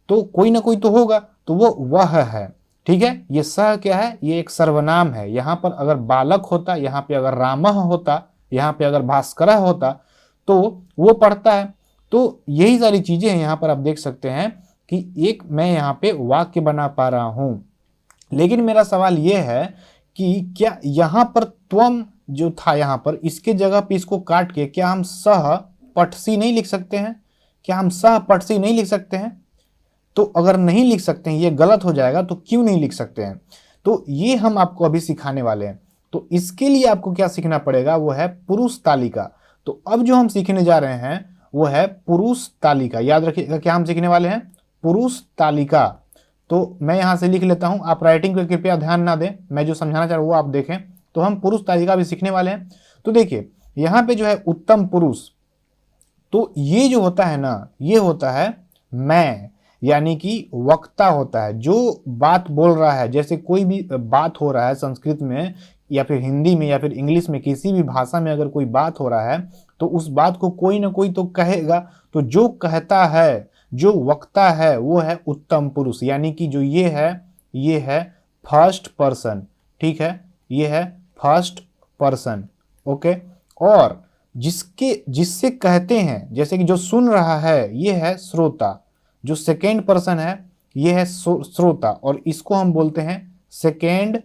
तो कोई ना कोई तो होगा, तो वो वह है। ठीक है, ये सह क्या है? ये एक सर्वनाम है। यहाँ पर अगर बालक होता, यहाँ पे अगर रामः होता, यहाँ पे अगर भास्करः होता, तो वो पढ़ता है। तो यही सारी चीजें हैं। यहाँ पर आप देख सकते हैं कि एक मैं यहाँ पे वाक्य बना पा रहा हूं। लेकिन मेरा सवाल यह है कि क्या यहाँ पर त्वम जो था, यहाँ पर इसके जगह पे इसको काट के क्या हम सह पठसी नहीं लिख सकते हैं? क्या हम सह पठसी नहीं लिख सकते हैं? तो अगर नहीं लिख सकते हैं, ये गलत हो जाएगा, तो क्यों नहीं लिख सकते हैं? तो ये हम आपको अभी सिखाने वाले हैं। तो इसके लिए आपको क्या सीखना पड़ेगा? वो है पुरुष तालिका। तो अब जो हम सीखने जा रहे हैं वो है पुरुष तालिका। याद रखिएगा, क्या हम सीखने वाले हैं? पुरुष तालिका। तो मैं यहां से लिख लेता हूं, आप राइटिंग पर कृपया ध्यान ना दें, मैं जो समझाना चाह रहा हूं वो आप देखें। तो हम पुरुष तालिका भी सीखने वाले हैं। तो देखिए, यहां पे जो है उत्तम पुरुष, तो ये जो होता है ना, ये होता है मैं, यानी कि वक्ता होता है, जो बात बोल रहा है। जैसे कोई भी बात हो रहा है संस्कृत में या फिर हिंदी में या फिर इंग्लिश में, किसी भी भाषा में अगर कोई बात हो रहा है, तो उस बात को कोई ना कोई तो कहेगा। तो जो कहता है, जो वक्ता है, वो है उत्तम पुरुष। यानी कि जो ये है फर्स्ट पर्सन। ठीक है, ये है फर्स्ट पर्सन। ओके, और जिससे कहते हैं, जैसे कि जो सुन रहा है, ये है श्रोता। जो सेकेंड पर्सन है, ये है श्रोता, और इसको हम बोलते हैं सेकेंड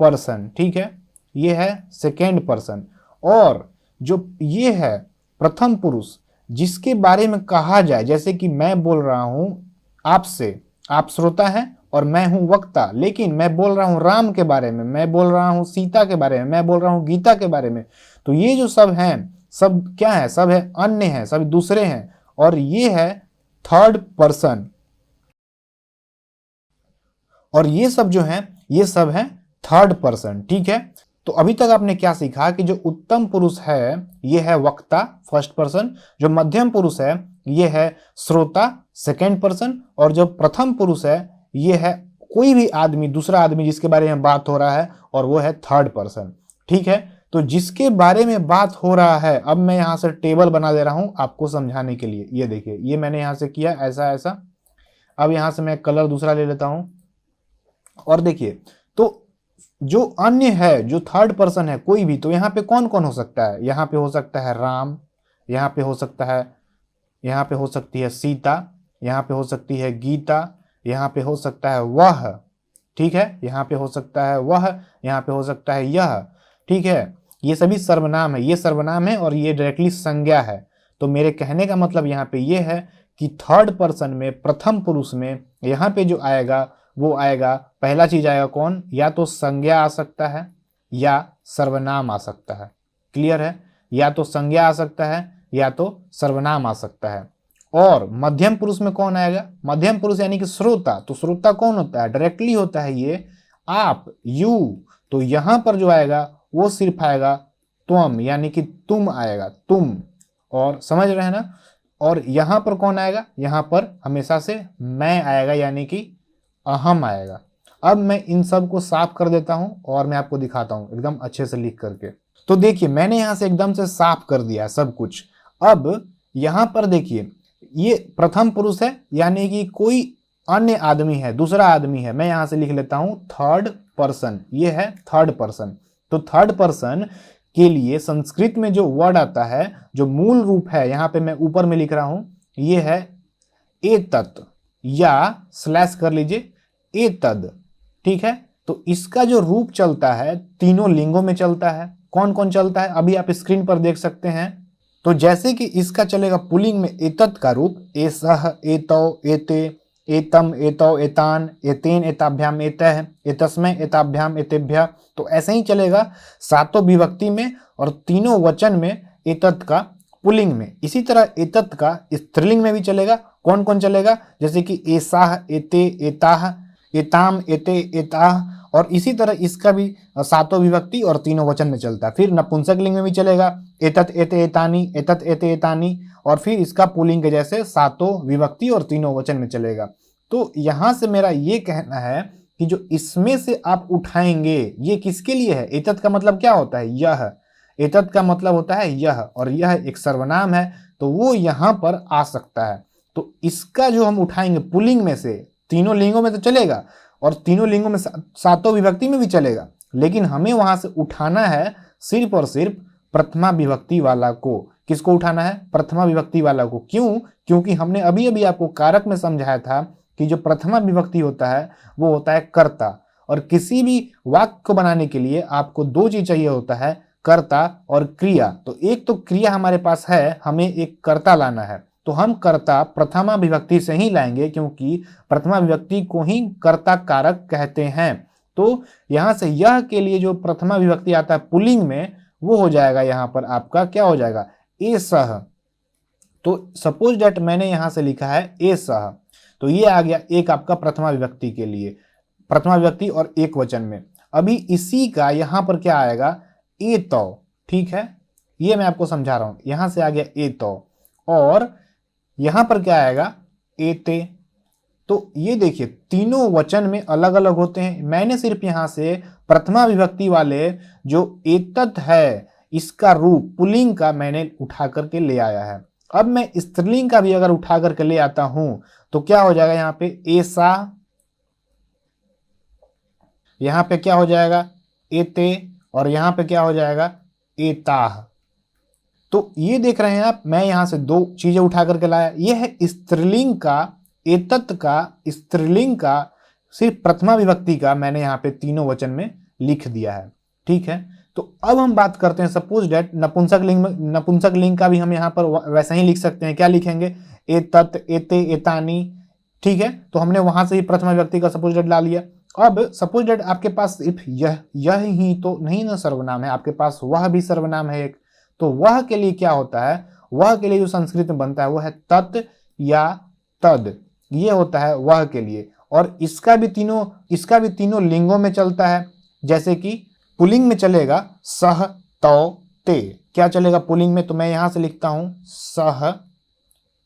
पर्सन। ठीक है, ये है सेकेंड पर्सन। और जो ये है प्रथम पुरुष, जिसके बारे में कहा जाए, जैसे कि मैं बोल रहा हूं आपसे, आप श्रोता हैं और मैं हूं वक्ता, लेकिन मैं बोल रहा हूं राम के बारे में, मैं बोल रहा हूं सीता के बारे में, मैं बोल रहा हूं गीता के बारे में। तो ये जो सब हैं, सब क्या है? सब है अन्य हैं, सब दूसरे हैं। और ये है थर्ड पर्सन। और ये सब जो हैं, ये सब है थर्ड पर्सन। ठीक है, तो अभी तक आपने क्या सीखा कि जो उत्तम पुरुष है, ये है वक्ता फर्स्ट पर्सन, जो मध्यम पुरुष है, ये है श्रोता सेकेंड पर्सन, और जो प्रथम पुरुष है, ये है कोई भी आदमी, दूसरा आदमी जिसके बारे में बात हो रहा है, और वो है थर्ड पर्सन। ठीक है, तो जिसके बारे में बात हो रहा है, अब मैं यहां से टेबल बना दे रहा हूं आपको समझाने के लिए। ये देखिए, ये मैंने यहां से किया ऐसा ऐसा। अब यहां से मैं कलर दूसरा ले लेता हूं, और देखिए, तो जो अन्य है, जो थर्ड पर्सन है कोई भी, तो यहाँ पे कौन कौन हो सकता है? यहाँ पे हो सकता है राम, यहाँ पे हो सकता है, यहाँ पे हो सकती है सीता, यहाँ पे हो सकती है गीता, यहाँ पे हो सकता है वह। ठीक है, यहाँ पे हो सकता है वह, यहाँ पे हो सकता है यह। ठीक है, ये सभी सर्वनाम है, ये सर्वनाम है और ये डायरेक्टली संज्ञा है। तो मेरे कहने का मतलब यहाँ पे ये है कि थर्ड पर्सन में, प्रथम पुरुष में, यहाँ पे जो आएगा वो आएगा, पहला चीज आएगा कौन? या तो संज्ञा आ सकता है या सर्वनाम आ सकता है। क्लियर है? या तो संज्ञा आ सकता है या तो सर्वनाम आ सकता है। और मध्यम पुरुष में कौन आएगा? मध्यम पुरुष यानी कि श्रोता। तो श्रोता कौन होता है? डायरेक्टली होता है ये आप, यू। तो यहां पर जो आएगा वो सिर्फ आएगा त्वम, यानी कि तुम आएगा, तुम। और समझ रहे हैं ना? और यहां पर कौन आएगा? यहां पर हमेशा से मैं आएगा, यानी कि अहम आएगा। अब मैं इन सब को साफ कर देता हूं और मैं आपको दिखाता हूं एकदम अच्छे से लिख करके। तो देखिए, मैंने यहां से एकदम से साफ कर दिया सब कुछ। अब यहां पर देखिए, ये प्रथम पुरुष है, यानी कि कोई अन्य आदमी है, दूसरा आदमी है। मैं यहां से लिख लेता हूं थर्ड पर्सन, ये है थर्ड पर्सन। तो थर्ड पर्सन के लिए संस्कृत में जो वर्ड आता है, जो मूल रूप है, यहां पे मैं ऊपर में लिख रहा हूं, ये है एतत्, या स्लैश कर लीजिए एतद। ठीक है, तो इसका जो रूप चलता है तीनों लिंगों में चलता है। कौन कौन चलता है अभी आप स्क्रीन पर देख सकते हैं। तो जैसे कि इसका चलेगा पुल्लिंग में एतत् का रूप, एसह, एतौ, एते, एतम, एतौ, एतान, एतेन, एताभ्याम, एतः, एतस्मै, एताभ्याम, एतेभ्यः। तो ऐसे ही चलेगा सातों विभक्ति में और तीनों वचन में एतत् का पुल्लिंग में। इसी तरह एतत् का स्त्रीलिंग में भी चलेगा कौन कौन चलेगा, जैसे कि एसाह, एते, एताह, एताम, एते, एताह, और इसी तरह इसका भी सातों विभक्ति और तीनों वचन में चलता है। फिर नपुंसक लिंग में भी चलेगा, एतत, एते, एतानी, एतत, एते, एतानी, और फिर इसका पुल्लिंग के जैसे सातों विभक्ति और तीनों वचन में चलेगा। तो यहां से मेरा ये कहना है कि जो इसमें से आप उठाएंगे ये किसके लिए है, एतत का मतलब क्या होता है, यह, एतत का मतलब होता है यह, और यह एक सर्वनाम है तो वो यहां पर आ सकता है। तो इसका जो हम उठाएंगे पुल्लिंग में से, तीनों लिंगों में तो चलेगा और तीनों लिंगों में सातों विभक्ति में भी चलेगा, लेकिन हमें वहां से उठाना है सिर्फ और सिर्फ प्रथमा विभक्ति वाला को। किसको उठाना है, प्रथमा विभक्ति वाला को। क्यों, क्योंकि हमने अभी अभी आपको कारक में समझाया था कि जो प्रथमा विभक्ति होता है वो होता है कर्ता, और किसी भी वाक्य को बनाने के लिए आपको दो चीज चाहिए होता है, कर्ता और क्रिया। तो एक तो क्रिया हमारे पास है, हमें एक कर्ता लाना है, तो हम कर्ता प्रथमा विभक्ति से ही लाएंगे, क्योंकि प्रथमा विभक्ति को ही कर्ता कारक कहते हैं। तो यहां से यह के लिए जो प्रथमा विभक्ति आता है पुल्लिंग में, वो हो जाएगा यहां पर आपका क्या हो जाएगा, एसह। तो सपोज दैट मैंने यहां से लिखा है एसह, तो ये आ गया एक आपका प्रथमा विभक्ति के लिए, प्रथमा विभक्ति और एक वचन में। अभी इसी का यहां पर क्या आएगा, ए तो, ठीक है, ये मैं आपको समझा रहा हूं। यहां से आ गया ए तो, और यहां पर क्या आएगा, एते। तो ये देखिए तीनों वचन में अलग अलग होते हैं। मैंने सिर्फ यहां से प्रथमा विभक्ति वाले जो एतत है इसका रूप पुल्लिंग का मैंने उठा करके ले आया है। अब मैं स्त्रीलिंग का भी अगर उठा करके ले आता हूं तो क्या हो जाएगा, यहाँ पे एसा, यहां पे क्या हो जाएगा, एते, और यहां पे क्या हो जाएगा, एताह। तो ये देख रहे हैं आप, मैं यहां से दो चीजें उठा करके लाया। यह है स्त्रीलिंग का, एतत का, स्त्रीलिंग का, सिर्फ प्रथमा विभक्ति का मैंने यहाँ पे तीनों वचन में लिख दिया है, ठीक है। तो अब हम बात करते हैं सपोज डेट नपुंसक लिंग में, नपुंसक लिंग का भी हम यहाँ पर वैसा ही लिख सकते हैं। क्या लिखेंगे, एतत, एते, एतानी, ठीक है। तो हमने वहां से ही प्रथमा विभक्ति का सपोज डेट ला लिया। अब सपोज डेट आपके पास सिर्फ यह ही तो नहीं ना सर्वनाम है, आपके पास वह भी सर्वनाम है एक। तो वह के लिए क्या होता है, वह के लिए जो संस्कृत में बनता है वो है तत् या तद, ये होता है वह के लिए। और इसका भी तीनों लिंगों में चलता है, जैसे कि पुल्लिंग में चलेगा सह, तौ, ते। क्या चलेगा पुल्लिंग में, तो मैं यहां से लिखता हूं सह,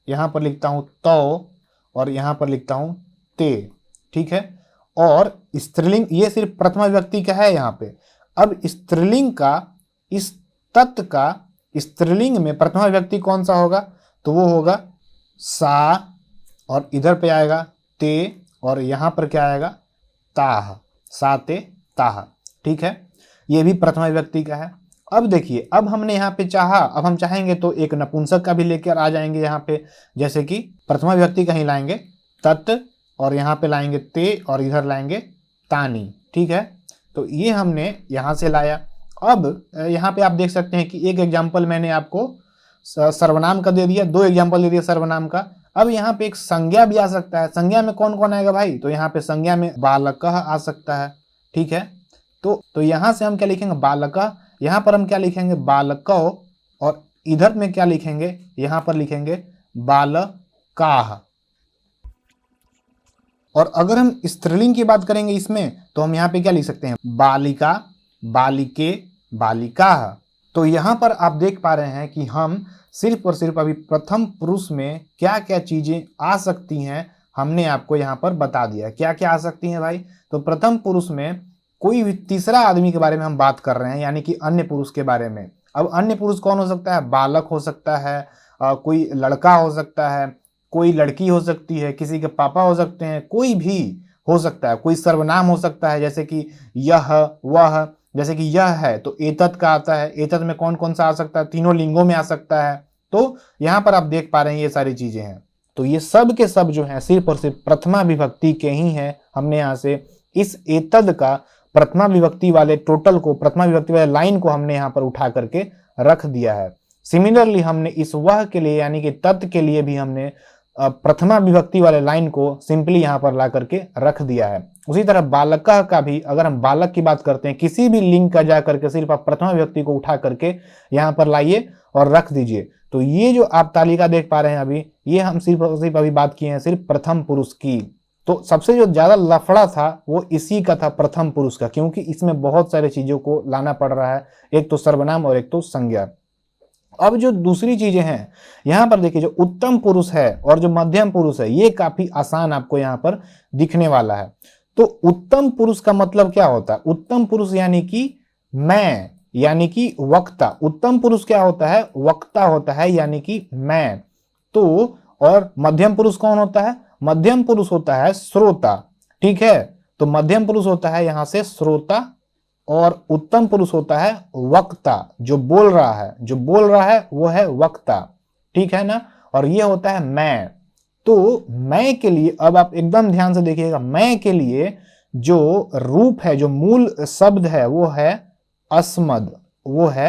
यहां पर लिखता हूं तौ, और यहां पर लिखता हूं ते, ठीक है। और स्त्रीलिंग ये सिर्फ प्रथमा विभक्ति का है यहाँ पे। अब स्त्रीलिंग का, इस तत् का स्त्रीलिंग में प्रथमा विभक्ति कौन सा होगा, तो वो होगा सा, और इधर पे आएगा ते, और यहां पर क्या आएगा, ताह, सा, ते, ताह, ठीक है। ये भी प्रथमा विभक्ति का है। अब देखिए, अब हमने यहाँ पे चाहा, अब हम चाहेंगे तो एक नपुंसक का भी लेकर आ जाएंगे यहाँ पे, जैसे कि प्रथमा विभक्ति का ही लाएंगे तत्, और यहाँ पे लाएंगे ते, और इधर लाएंगे तानी, ठीक है। तो ये हमने यहाँ से लाया। अब यहाँ पे आप देख सकते हैं कि एक एग्जाम्पल मैंने आपको सर्वनाम का दे दिया, दो एग्जाम्पल दे दिया सर्वनाम का। अब यहाँ पे एक संज्ञा भी आ सकता है। संज्ञा में कौन कौन आएगा भाई, तो यहाँ पे संज्ञा में बालकः आ सकता है, ठीक है। तो यहाँ से हम क्या लिखेंगे, बालकः, यहाँ पर हम क्या लिखेंगे, बालकौ, और इधर में क्या लिखेंगे, यहाँ पर लिखेंगे बालकाः। और अगर हम स्त्रीलिंग की बात करेंगे इसमें, तो हम यहाँ पे क्या लिख सकते हैं, बालिका, बालिके, बालिकाः। तो यहाँ पर आप देख पा रहे हैं कि हम सिर्फ और सिर्फ अभी प्रथम पुरुष में क्या क्या चीजें आ सकती हैं हमने आपको यहाँ पर बता दिया। क्या क्या आ सकती हैं भाई, तो प्रथम पुरुष में कोई भी तीसरा आदमी के बारे में हम बात कर रहे हैं, यानी कि अन्य पुरुष के बारे में। अब अन्य पुरुष कौन हो सकता है, बालक हो सकता है, कोई लड़का हो सकता है, कोई लड़की हो सकती है, किसी के पापा हो सकते हैं, कोई भी हो सकता है, कोई सर्वनाम हो सकता है, जैसे कि यह, वह, जैसे कि यह है तो एतत का आता है, एतत में कौन कौन सा आ सकता है, तीनों लिंगों में आ सकता है। तो यहाँ पर आप देख पा रहे हैं ये सारी चीजें हैं। तो ये सब के सब जो है सिर्फ और सिर्फ प्रथमा विभक्ति के ही हैं। हमने यहाँ से इस एतद का प्रथमा विभक्ति वाले टोटल को, प्रथमा विभक्ति वाले लाइन को हमने यहाँ पर उठा करके रख दिया है। सिमिलरली हमने इस वह के लिए यानी कि तत् के लिए भी हमने प्रथमा विभक्ति वाले लाइन को सिंपली यहाँ पर ला करके रख दिया है। उसी तरह बालकः का भी, अगर हम बालक की बात करते हैं, किसी भी लिंग का जा करके सिर्फ आप प्रथमा विभक्ति को उठा करके यहाँ पर लाइए और रख दीजिए। तो तो ये जो आप तालिका देख पा रहे हैं अभी, ये हम सिर्फ अभी बात किए हैं सिर्फ प्रथम पुरुष की। तो सबसे जो ज्यादा लफड़ा था वो इसी का था, प्रथम पुरुष का, क्योंकि इसमें बहुत सारे चीजों को लाना पड़ रहा है, एक तो सर्वनाम और एक तो संज्ञा। अब जो दूसरी चीजें हैं यहां पर देखिए, जो उत्तम पुरुष है और जो मध्यम पुरुष है, ये काफी आसान आपको यहां पर दिखने वाला है। तो उत्तम पुरुष का मतलब क्या होता है? उत्तम पुरुष यानी कि मैं, यानी कि वक्ता। उत्तम पुरुष क्या होता है? वक्ता होता है, यानी कि मैं। तो और मध्यम पुरुष कौन होता है? मध्यम पुरुष होता है श्रोता। ठीक है, तो मध्यम पुरुष होता है यहां से श्रोता, और उत्तम पुरुष होता है वक्ता, जो बोल रहा है। जो बोल रहा है वो है वक्ता, ठीक है ना। और ये होता है मैं। तो मैं के लिए अब आप एकदम ध्यान से देखिएगा, मैं के लिए जो रूप है, जो मूल शब्द है वो है अस्मद। वो है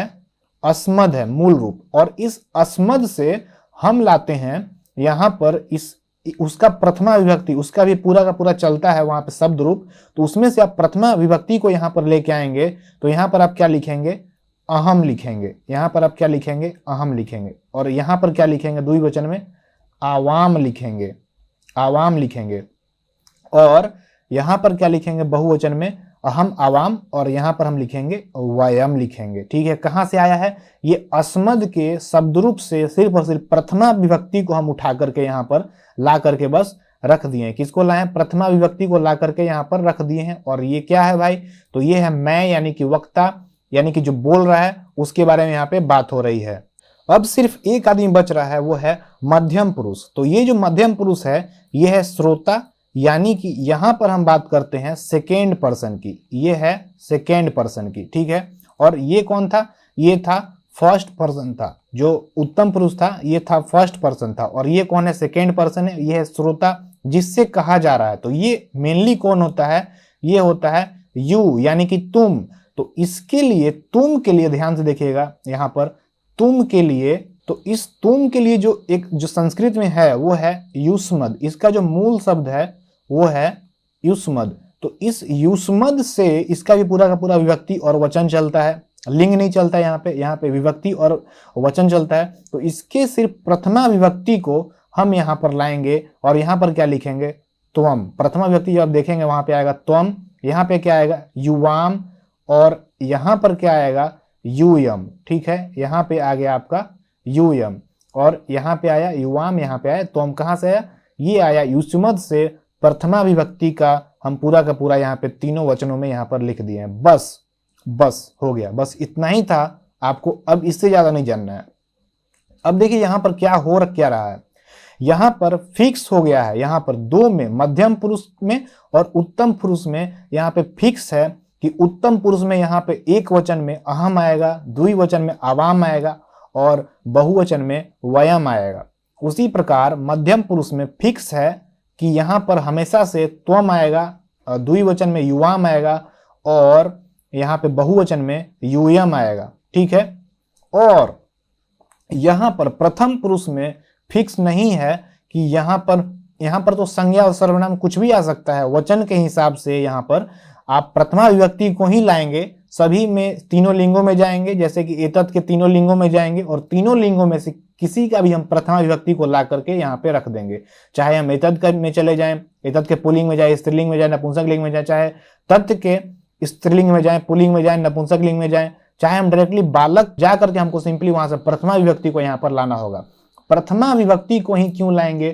अस्मद, है मूल रूप। और इस अस्मद से हम लाते हैं यहां पर इस उसका प्रथमा विभक्ति, उसका भी पूरा का पूरा चलता है वहां पे शब्द रूप। तो उसमें से आप प्रथमा विभक्ति को यहां पर लेके आएंगे, तो यहां पर आप क्या लिखेंगे? अहम लिखेंगे। यहां पर आप क्या लिखेंगे? अहम लिखेंगे। और यहां पर क्या लिखेंगे द्विवचन में? आवाम लिखेंगे। आवाम लिखेंगे। और यहां पर क्या लिखेंगे बहुवचन में? अहम आवाम। और यहां पर हम लिखेंगे वयम लिखेंगे। ठीक है, कहां से आया है? ये अस्मद के शब्द रूप से सिर्फ और सिर्फ प्रथमा विभक्ति को हम उठा करके यहां पर ला करके बस रख दिए हैं। किसको लाए? प्रथमा विभक्ति को ला करके यहां पर रख दिए हैं। और ये क्या है भाई? तो ये है मैं, यानी कि वक्ता, यानी कि जो बोल रहा है उसके बारे में यहां पे बात हो रही है। अब सिर्फ एक आदमी बच रहा है, वो है मध्यम पुरुष। तो ये जो मध्यम पुरुष है ये है श्रोता, यानी कि यहां पर हम बात करते हैं सेकेंड पर्सन की। ये है सेकेंड पर्सन की, ठीक है। और ये कौन था? ये था फर्स्ट पर्सन था। जो उत्तम पुरुष था ये था फर्स्ट पर्सन था। और ये कौन है? सेकेंड पर्सन है। ये है श्रोता, जिससे कहा जा रहा है। तो ये मेनली कौन होता है? ये होता है यू, यानी कि तुम। तो इसके लिए, तुम के लिए ध्यान से देखिएगा यहां पर, तुम के लिए, तो इस तुम के लिए जो एक जो संस्कृत में है वो है युष्मद। इसका जो मूल शब्द है वो है युष्मद। तो इस युष्मद से इसका भी पूरा का पूरा विभक्ति और वचन चलता है, लिंग नहीं चलता यहाँ पे विभक्ति और वचन चलता है। तो इसके सिर्फ प्रथमा विभक्ति को हम यहाँ पर लाएंगे और यहाँ पर क्या लिखेंगे? त्वम। प्रथमा विभक्ति जब आप देखेंगे वहां पे आएगा त्वम, यहाँ पे क्या आएगा? युवाम, और यहाँ पर क्या आएगा? यूयम। ठीक है, यहाँ पे आ गया आपका यूयम, और यहाँ पे आया युवाम, यहाँ पे आया त्वम। कहाँ से आया? ये आया युष्मद से प्रथमा विभक्ति का हम पूरा का पूरा यहाँ पे तीनों वचनों में यहाँ पर लिख दिए हैं। बस हो गया, बस इतना ही था आपको, अब इससे ज्यादा नहीं जानना है। अब देखिए यहाँ पर क्या हो क्या रहा है, यहाँ पर फिक्स हो गया है, यहाँ पर दो में, मध्यम पुरुष में और उत्तम पुरुष में यहाँ पे फिक्स है कि उत्तम पुरुष में यहाँ पे एक वचन में अहम आएगा, द्विवचन में आवाम आएगा और बहुवचन में वयम आएगा। उसी प्रकार मध्यम पुरुष में फिक्स है कि यहाँ पर हमेशा से त्वम आएगा, द्विवचन में युवाम आएगा और यहाँ पे बहुवचन में यूयम आएगा। ठीक है, और यहाँ पर प्रथम पुरुष में फिक्स नहीं है कि यहाँ पर तो संज्ञा और सर्वनाम कुछ भी आ सकता है। वचन के हिसाब से यहाँ पर आप प्रथमा विभक्ति को ही लाएंगे, सभी में तीनों लिंगों में जाएंगे, जैसे कि एतत् के तीनों लिंगों में जाएंगे और तीनों लिंगों में से किसी का भी हम प्रथमा विभक्ति को ला करके यहाँ पे रख देंगे। चाहे हम एतत् में चले जाएं, एतत् के पुल्लिंग में जाए, स्त्रीलिंग में जाए, नपुंसक लिंग में जाए, चाहे तत् के स्त्रीलिंग में जाए, पुल्लिंग में जाए, नपुंसक लिंग में जाए, चाहे हम डायरेक्टली बालक जा करके हमको सिंपली वहां से प्रथमा विभक्ति को यहाँ पर लाना होगा। प्रथमा विभक्ति को ही क्यों लाएंगे?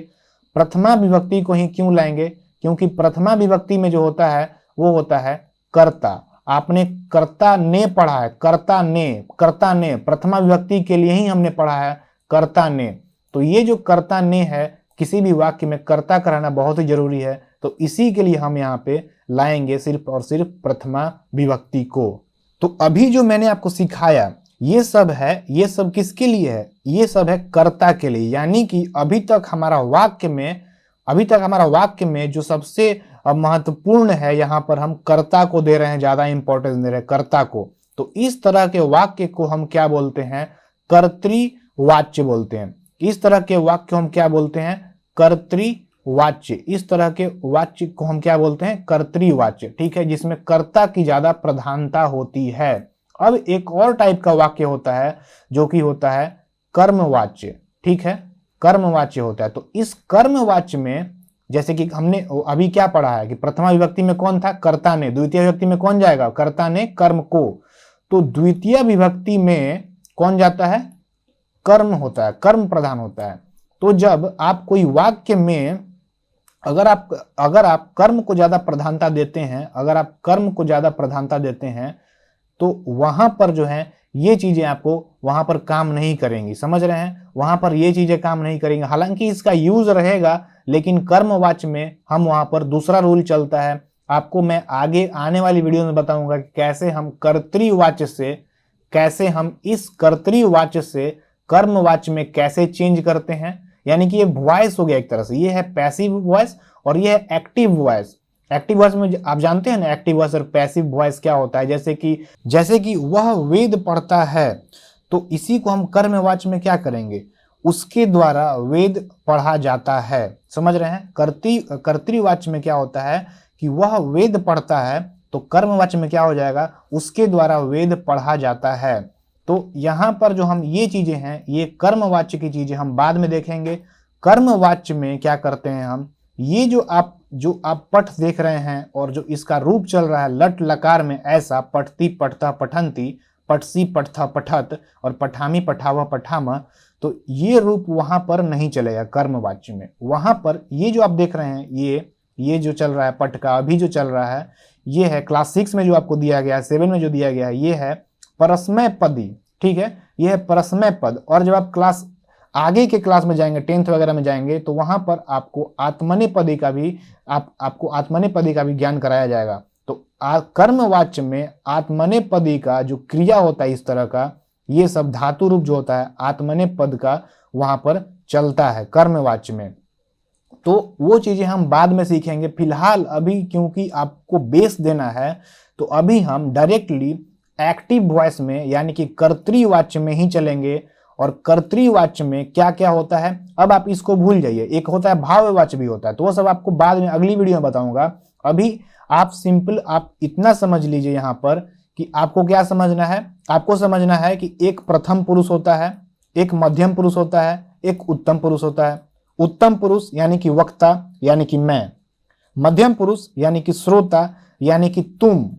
प्रथमा विभक्ति को ही क्यों लाएंगे? क्योंकि प्रथमा विभक्ति में जो होता है वो होता है कर्ता। आपने कर्ता ने पढ़ा है, कर्ता ने, प्रथमा विभक्ति के लिए ही हमने पढ़ा है कर्ता ने। तो ये जो कर्ता ने है, किसी भी वाक्य में कर्ता का रहना बहुत ही जरूरी है। तो इसी के लिए हम यहाँ पे लाएंगे सिर्फ और सिर्फ प्रथमा विभक्ति को। तो अभी जो मैंने आपको सिखाया ये सब है, ये सब किसके लिए है? ये सब है कर्ता के लिए। यानी कि अभी तक हमारा वाक्य में जो सबसे महत्वपूर्ण है, यहाँ पर हम कर्ता को दे रहे हैं, ज्यादा इंपॉर्टेंस दे रहे हैं कर्ता को। तो इस तरह के वाक्य को हम क्या बोलते हैं? कर्तृवाच्य बोलते हैं। इस तरह के वाक्य को हम क्या बोलते हैं? कर्तृवाच्य। इस तरह के वाच्य को हम क्या बोलते हैं? कर्तृवाच्य। ठीक है, जिसमें कर्ता की ज्यादा प्रधानता होती है। अब एक और टाइप का वाक्य होता है जो कि होता है कर्मवाच्य, ठीक है, कर्मवाच्य होता है। तो इस कर्मवाच्य में जैसे कि हमने अभी क्या पढ़ा है कि प्रथमा विभक्ति में कौन था, कर्ता ने, द्वितीय विभक्ति में कौन जाएगा, कर्ता ने कर्म को, तो द्वितीय विभक्ति में कौन जाता है, कर्म होता है, कर्म प्रधान होता है। तो जब आप कोई वाक्य में अगर आप कर्म को ज्यादा प्रधानता देते हैं, अगर आप कर्म को ज्यादा प्रधानता देते हैं तो वहां पर जो है ये चीजें आपको वहां पर काम नहीं करेंगी, समझ रहे हैं, वहां पर ये चीजें काम नहीं करेंगी। हालांकि इसका यूज रहेगा लेकिन कर्मवाच्य में हम वहां पर दूसरा रूल चलता है। आपको मैं आगे आने वाली वीडियो में बताऊंगा कि कैसे हम कर्तृवाच्य से, कैसे हम इस कर्तृवाच्य से कर्मवाच्य में कैसे चेंज करते हैं। यानी कि ये वॉइस हो गया एक तरह से, ये है पैसिव वॉइस और ये है एक्टिव वॉइस। एक्टिव वॉइस में आप जानते हैं ना एक्टिव वॉइस और पैसिव वॉइस क्या होता है, जैसे कि वह वेद पढ़ता है, तो इसी को हम कर्मवाच्य में क्या करेंगे, उसके द्वारा वेद पढ़ा जाता है, समझ रहे हैं। कर्तृवाच्य में क्या होता है कि वह वेद पढ़ता है, तो कर्मवाच्य में क्या हो जाएगा, उसके द्वारा वेद पढ़ा जाता है। तो यहां पर जो हम ये चीजें हैं, ये कर्मवाच्य की चीजें हम बाद में देखेंगे। कर्मवाच्य में क्या करते हैं हम, ये जो आप पठ देख रहे हैं और जो इसका रूप चल रहा है लट लकार में, ऐसा पठती पठता पठंती, पठसी पठथा पठत और पठामी पठावा पठामा, तो ये रूप वहां पर नहीं चलेगा कर्मवाच्य में। वहां पर ये जो आप देख रहे हैं, ये जो चल रहा है पठ का अभी जो चल रहा है, ये है क्लास 6 में जो आपको दिया गया है, 7 में जो दिया गया है, ये है परस्मय पदी, ठीक है, ये है परस्मय पद। और जब आप आगे के क्लास में जाएंगे, 10th वगैरह में जाएंगे, तो वहां पर आपको आत्मनेपदी का भी आपको आत्मनेपदी का भी ज्ञान कराया जाएगा। तो कर्मवाच्य में आत्मनेपदी का जो क्रिया होता है इस तरह का, ये सब धातु रूप जो होता है आत्मनेपद का वहां पर चलता है कर्मवाच्य में। तो वो चीजें हम बाद में सीखेंगे। फिलहाल अभी क्योंकि आपको बेस देना है, तो अभी हम डायरेक्टली एक्टिव वॉइस में यानी कि कर्तृवाच्य में ही चलेंगे। और कर्तृवाच्य में क्या क्या होता है, अब आप इसको भूल जाइए। एक होता है भाववाच्य भी होता है, तो वो सब आपको बाद में अगली वीडियो में बताऊंगा। अभी आप इतना समझ लीजिए यहाँ पर कि आपको क्या समझना है, आपको समझना है कि एक प्रथम पुरुष होता है, एक मध्यम पुरुष होता है, एक उत्तम पुरुष होता है। उत्तम पुरुष यानी कि वक्ता यानी कि मैं, मध्यम पुरुष यानी कि श्रोता यानी कि तुम,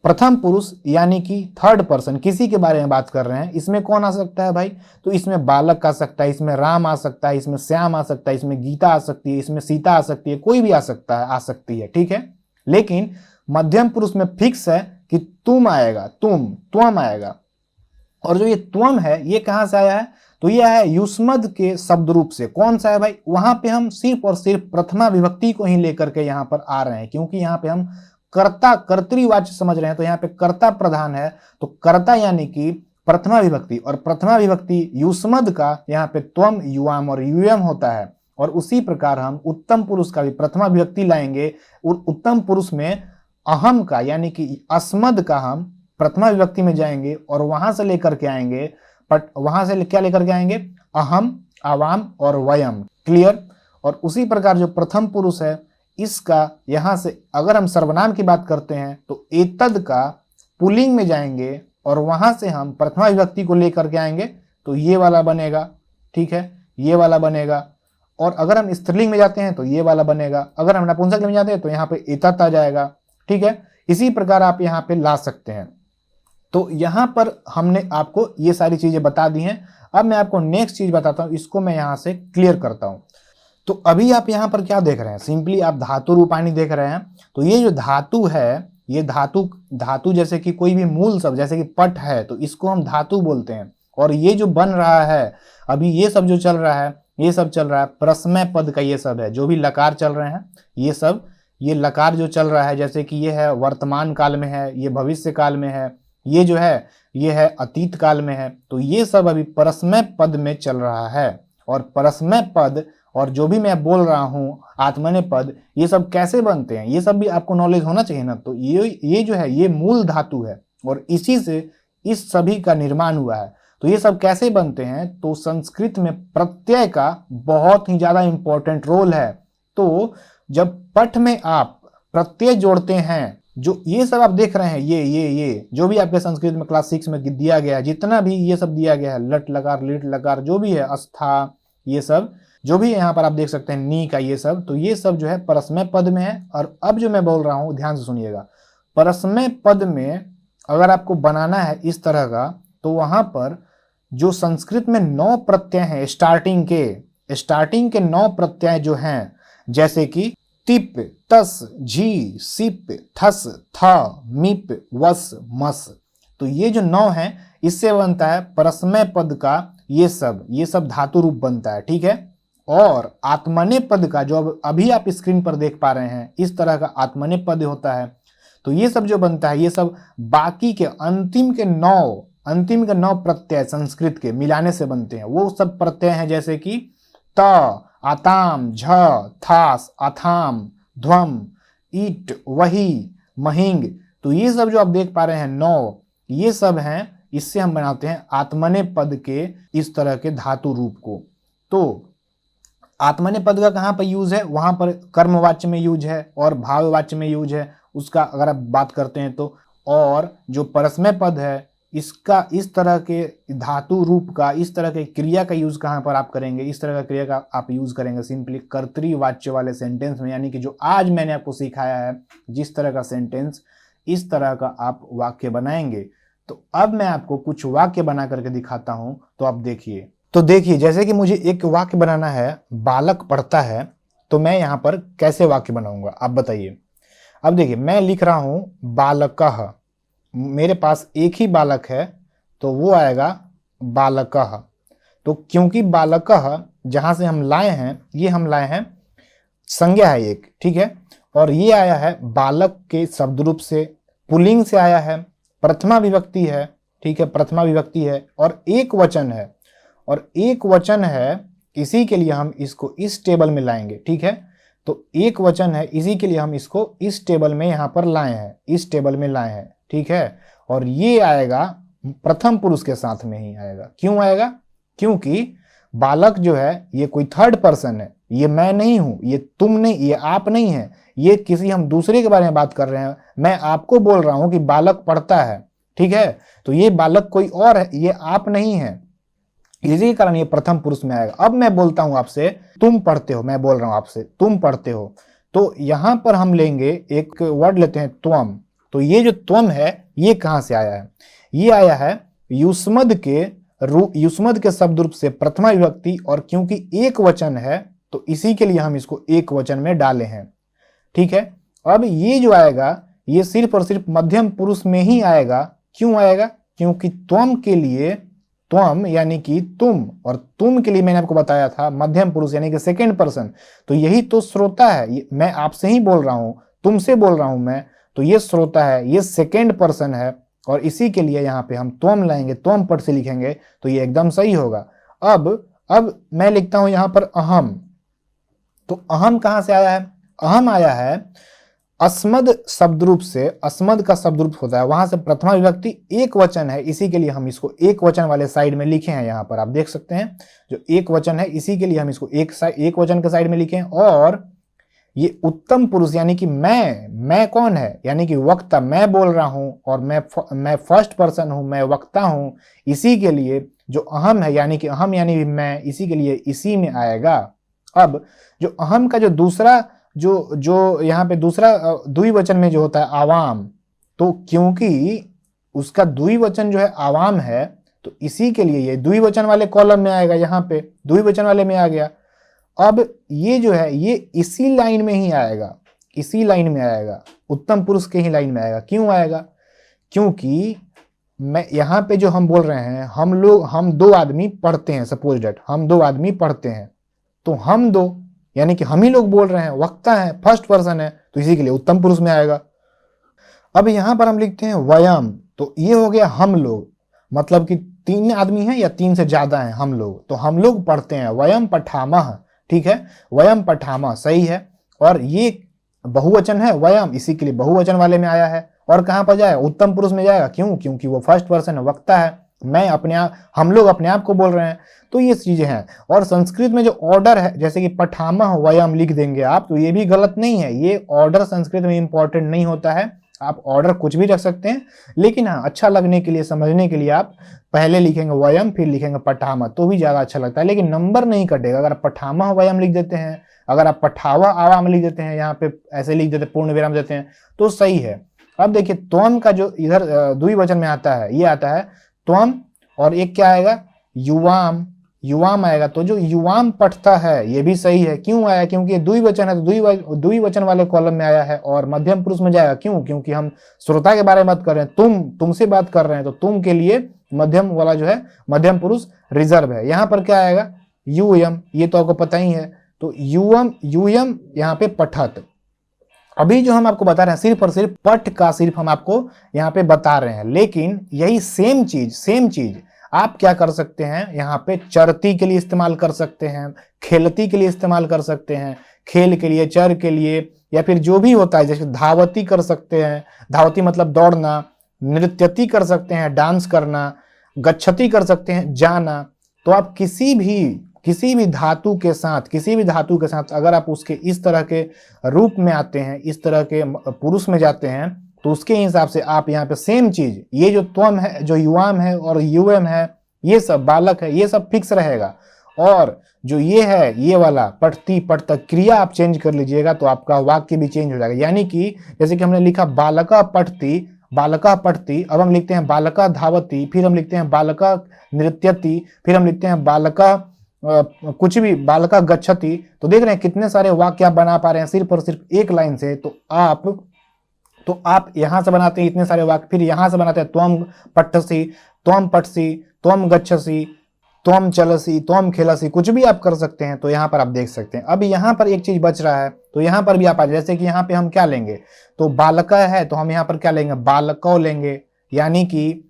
प्रथम पुरुष यानी कि थर्ड पर्सन, किसी के बारे में बात कर रहे हैं। इसमें कौन आ सकता है भाई, तो इसमें बालक आ सकता है, इसमें राम आ सकता है, इसमें श्याम आ सकता है, इसमें गीता आ सकती है, इसमें सीता आ सकती है, कोई भी आ सकती है, ठीक है। लेकिन मध्यम पुरुष में फिक्स है कि तुम आएगा, त्वम आएगा। और जो ये त्वम है ये कहां से आया है, तो ये है युष्मद के शब्द रूप से। कौन सा है भाई, वहां पे हम सिर्फ और सिर्फ प्रथमा विभक्ति को ही लेकर के यहाँ पर आ रहे हैं, क्योंकि यहाँ पे हम कर्तृवाच्य समझ रहे हैं। तो यहाँ पे कर्ता प्रधान है, तो कर्ता यानी कि प्रथमा विभक्ति, और प्रथमा विभक्ति युष्मद का यहाँ पे त्वम युवाम और यूयम होता है। और उसी प्रकार हम उत्तम पुरुष का भी प्रथमा विभक्ति लाएंगे। उत्तम पुरुष में अहम का यानी कि अस्मद का हम प्रथमा विभक्ति में जाएंगे और वहां से लेकर के आएंगे, वहां से क्या लेकर के आएंगे, अहम, आवाम और वयम, क्लियर। और उसी प्रकार जो प्रथम पुरुष है इसका यहां से अगर हम सर्वनाम की बात करते हैं तो एतद का पुल्लिंग में जाएंगे और वहां से हम प्रथमा विभक्ति को लेकर के आएंगे, तो ये वाला बनेगा, ठीक है, ये वाला बनेगा। और अगर हम स्त्रीलिंग में जाते हैं तो ये वाला बनेगा, अगर हम नपुंसक में जाते हैं तो यहाँ पे एतत् आ जाएगा, ठीक है। इसी प्रकार आप यहाँ पे ला सकते हैं। तो यहाँ पर हमने आपको ये सारी चीजें बता दी हैं। अब मैं आपको नेक्स्ट चीज बताता हूँ, इसको मैं यहाँ से क्लियर करता हूँ। तो अभी आप यहाँ पर क्या देख रहे हैं, सिंपली आप धातु रूपाणी देख रहे हैं। तो ये जो धातु है, ये धातु जैसे कि कोई भी मूल शब्द जैसे कि पट है, तो इसको हम धातु बोलते हैं। और ये जो बन रहा है अभी, ये सब जो चल रहा है, ये सब चल रहा है प्रश्मय पद का, ये सब है जो भी लकार चल रहे हैं, ये सब, ये लकार जो चल रहा है, जैसे कि ये है वर्तमान काल में है, ये भविष्य काल में है, ये जो है ये है अतीत काल में है। तो ये सब अभी परस्मय पद में चल रहा है। और परस्मय पद और जो भी मैं बोल रहा हूँ आत्मनेय पद, ये सब कैसे बनते हैं, ये सब भी आपको नॉलेज होना चाहिए ना। तो ये जो है ये मूल धातु है और इसी से इस सभी का निर्माण हुआ है। तो ये सब कैसे बनते हैं, तो संस्कृत में प्रत्यय का बहुत ही ज्यादा इंपॉर्टेंट रोल है। तो जब पठ में आप प्रत्यय जोड़ते हैं, जो ये सब आप देख रहे हैं, ये जो भी आपके संस्कृत में क्लास 6 में दिया गया है, जितना भी ये सब दिया गया है, लट लकार लिट लकार जो भी है, अस्था, ये सब जो भी यहाँ पर आप देख सकते हैं, नी का ये सब, तो ये सब जो है परस्मय पद में है। और अब जो मैं बोल रहा हूँ ध्यान से सुनिएगा, परस्मय पद में अगर आपको बनाना है इस तरह का, तो वहां पर जो संस्कृत में 9 प्रत्यय हैं स्टार्टिंग के 9 प्रत्यय जो हैं, जैसे कि तिप, तस, झी, सिप, थस, थ, मिप, वस, मस, तो ये जो 9 हैं इससे बनता है परस्मय पद का ये सब धातु रूप बनता है, ठीक है। और आत्मनेय पद का जो अभी आप स्क्रीन पर देख पा रहे हैं, इस तरह का आत्मनेय पद होता है। तो ये सब जो बनता है, ये सब बाकी के अंतिम के 9 प्रत्यय संस्कृत के मिलाने से बनते हैं। वो सब प्रत्यय हैं जैसे कि त, आताम, झ, थास, अथाम, ध्वम, ईट, वही, महिंग, तो ये सब जो आप देख पा रहे हैं 9, ये सब हैं, इससे हम बनाते हैं आत्मनेय पद के इस तरह के धातु रूप को। तो आत्मनेय पद का कहाँ पर यूज है, वहां पर कर्मवाच्य में यूज है और भाववाच्य में यूज है उसका, अगर आप बात करते हैं तो। और जो परस्मय पद है, इसका इस तरह के धातु रूप का, इस तरह के क्रिया का यूज कहाँ पर आप करेंगे, इस तरह का क्रिया का आप यूज करेंगे सिंपली कर्तृवाच्य वाले सेंटेंस में, यानी कि जो आज मैंने आपको सिखाया है जिस तरह का सेंटेंस, इस तरह का आप वाक्य बनाएंगे। तो अब मैं आपको कुछ वाक्य बना करके दिखाता हूं, तो आप देखिए। तो देखिए, जैसे कि मुझे एक वाक्य बनाना है, बालक पढ़ता है, तो मैं यहाँ पर कैसे वाक्य बनाऊंगा आप बताइए। अब देखिए, मैं लिख रहा हूं बालकः, मेरे पास एक ही बालक है, तो वो आएगा बालकः। तो क्योंकि बालकः जहां से हम लाए हैं, ये हम लाए हैं संज्ञा है एक, ठीक है, और ये आया है बालक के शब्द रूप से, पुल्लिंग से आया है, प्रथमा विभक्ति है, ठीक है, प्रथमा विभक्ति है, और एक वचन है, और एक वचन है, इसी के लिए हम इसको इस टेबल में लाएंगे, ठीक है। तो एक वचन है, इसी के लिए हम इसको इस टेबल में यहाँ पर लाए हैं, इस टेबल में लाए हैं, ठीक है। और ये आएगा प्रथम पुरुष के साथ में ही आएगा। क्यों आएगा? क्योंकि बालक जो है ये कोई थर्ड पर्सन है, ये मैं नहीं हूं, ये तुम नहीं, ये आप नहीं है, ये किसी हम दूसरे के बारे में बात कर रहे हैं। मैं आपको बोल रहा हूं कि बालक पढ़ता है, ठीक है, तो ये बालक कोई और है, ये आप नहीं है, इसी के कारण ये प्रथम पुरुष में आएगा। अब मैं बोलता हूं आपसे तुम पढ़ते हो, मैं बोल रहा हूं आपसे तुम पढ़ते हो, तो यहां पर हम लेंगे एक वर्ड लेते हैं त्वम। तो ये जो त्वम है ये कहां से आया है? ये आया है युष्मद के शब्द रूप से प्रथमा विभक्ति, और क्योंकि एक वचन है तो इसी के लिए हम इसको एक वचन में डाले हैं, ठीक है। अब ये जो आएगा ये सिर्फ और सिर्फ मध्यम पुरुष में ही आएगा। क्यों आएगा? क्योंकि त्वम के लिए, त्वम यानी कि तुम, और तुम के लिए मैंने आपको बताया था मध्यम पुरुष यानी कि सेकेंड पर्सन, तो यही तो श्रोता है। मैं आपसे ही बोल रहा हूं, तुमसे बोल रहा हूं मैं, तो ये श्रोता है, ये सेकेंड पर्सन है, और इसी के लिए यहाँ पे हम त्वम लाएंगे, त्वम पद से लिखेंगे तो ये एकदम सही होगा। अब मैं लिखता हूं यहाँ पर अहम। तो अहम कहां से आया है? अहम आया है अस्मद शब्द रूप से, अस्मद का शब्द रूप होता है, वहां से प्रथमा विभक्ति एक वचन है, इसी के लिए हम इसको एक वचन वाले साइड में लिखे हैं। यहाँ पर आप देख सकते हैं जो एक वचन है, इसी के लिए हम इसको एक वचन के साइड में लिखे हैं। और ये उत्तम पुरुष यानी कि मैं कौन है? यानी कि वक्ता, मैं बोल रहा हूं, और मैं फर्स्ट पर्सन हूं, मैं वक्ता हूं, इसी के लिए जो अहम है यानी कि अहम यानी मैं, इसी के लिए इसी में आएगा। अब जो अहम का जो दूसरा जो यहाँ पे दूसरा द्विवचन में जो होता है आवाम, तो क्योंकि उसका द्विवचन जो है आवाम है, तो इसी के लिए ये द्विवचन वाले कॉलम में आएगा, यहाँ पे द्विवचन वाले में आ गया। अब ये जो है ये इसी लाइन में ही आएगा, इसी लाइन में आएगा, उत्तम पुरुष के ही लाइन में आएगा। क्यों आएगा? क्योंकि मैं यहाँ पे जो हम बोल रहे हैं, हम दो आदमी पढ़ते हैं, सपोज डेट हम दो आदमी पढ़ते हैं, तो हम दो यानी कि हम ही लोग बोल रहे हैं, वक्ता है, फर्स्ट पर्सन है, तो इसी के लिए उत्तम पुरुष में आएगा। अब यहां पर हम लिखते हैं वयम, तो ये हो गया हम लोग, मतलब कि 3 आदमी हैं या 3 से ज्यादा हैं हम लोग, तो हम लोग पढ़ते हैं, वयम पठामः, ठीक है, वयम पठामः सही है। और ये बहुवचन है वयम, इसी के लिए बहुवचन वाले में आया है। और कहां पर जाएगा? उत्तम पुरुष में जाएगा। क्यों? क्योंकि वो फर्स्ट पर्सन है, वक्ता है, मैं अपने आप, हम लोग अपने आप को बोल रहे हैं। तो ये चीजें हैं। और संस्कृत में जो ऑर्डर है, जैसे कि पठामः वयम लिख देंगे आप, तो ये भी गलत नहीं है। ये ऑर्डर संस्कृत में इंपॉर्टेंट नहीं होता है, आप ऑर्डर कुछ भी रख सकते हैं, लेकिन हाँ अच्छा लगने के लिए, समझने के लिए आप पहले लिखेंगे वयम फिर लिखेंगे पठामा, तो भी ज्यादा अच्छा लगता है, लेकिन नंबर नहीं कटेगा। अगर आप पठामा वयम लिख देते हैं, अगर आप पठावा आवाम लिख देते हैं, यहाँ पे ऐसे लिख देते हैं, पूर्ण विराम देते हैं, तो सही है। अब देखिए त्वम का जो इधर द्विवचन में आता है, ये आता है त्वम, और एक क्या आएगा, युवाम, युवाम आएगा। तो जो युवाम पठता है ये भी सही है। क्यों आया? क्योंकि ये द्विवचन है, तो द्विवचन वाले कॉलम में आया है और मध्यम पुरुष में जाएगा। क्यों? क्योंकि हम श्रोता के बारे में बात कर रहे हैं, तुमसे बात कर रहे हैं, तो तुम के लिए मध्यम वाला जो है मध्यम पुरुष रिजर्व है। यहाँ पर क्या आएगा, यूयम, ये तो आपको पता ही है। तो यूयम, यूयम यहाँ पे पठत। अभी जो हम आपको बता रहे हैं सिर्फ और सिर्फ पठ का सिर्फ हम आपको यहाँ पे बता रहे हैं, लेकिन यही सेम चीज आप क्या कर सकते हैं, यहाँ पे चरती के लिए इस्तेमाल कर सकते हैं, खेलती के लिए इस्तेमाल कर सकते हैं, खेल के लिए, चर के लिए, या फिर जो भी होता है, जैसे धावती कर सकते हैं, धावती मतलब दौड़ना, नृत्यति कर सकते हैं, डांस करना, गच्छति कर सकते हैं, जाना। तो आप किसी भी धातु के साथ अगर आप उसके इस तरह के रूप में आते हैं, इस तरह के पुरुष में जाते हैं, तो उसके हिसाब से आप यहाँ पे सेम चीज, ये जो त्वम है, जो युवाम है और युवम है, ये सब बालक है, ये सब फिक्स रहेगा। और जो ये है, ये वाला पठती पठतक क्रिया आप चेंज कर लीजिएगा तो आपका वाक्य भी चेंज हो जाएगा। यानी कि जैसे कि हमने लिखा बालका पठती, बालका पठती, अब हम लिखते हैं बालका धावती, फिर हम लिखते हैं बालका नृत्यति, फिर हम लिखते हैं बालका कुछ भी, बालका गच्छति। तो देख रहे हैं कितने सारे वाक्य आप बना पा रहे हैं सिर्फ और सिर्फ एक लाइन से। तो आप यहां से बनाते हैं इतने सारे वाक्य, फिर यहां से बनाते हैं त्वम पठसी, त्वम पठसी, त्वम गच्छसी, त्वम चलसी, त्वम खेलसी, कुछ भी आप कर सकते हैं। तो यहाँ पर आप देख सकते हैं। अब यहाँ पर एक चीज बच रहा है, तो यहाँ पर भी आप आ, जैसे कि यहाँ पे हम क्या लेंगे, तो बालका है तो हम यहाँ पर क्या लेंगे, बालको लेंगे। यानी कि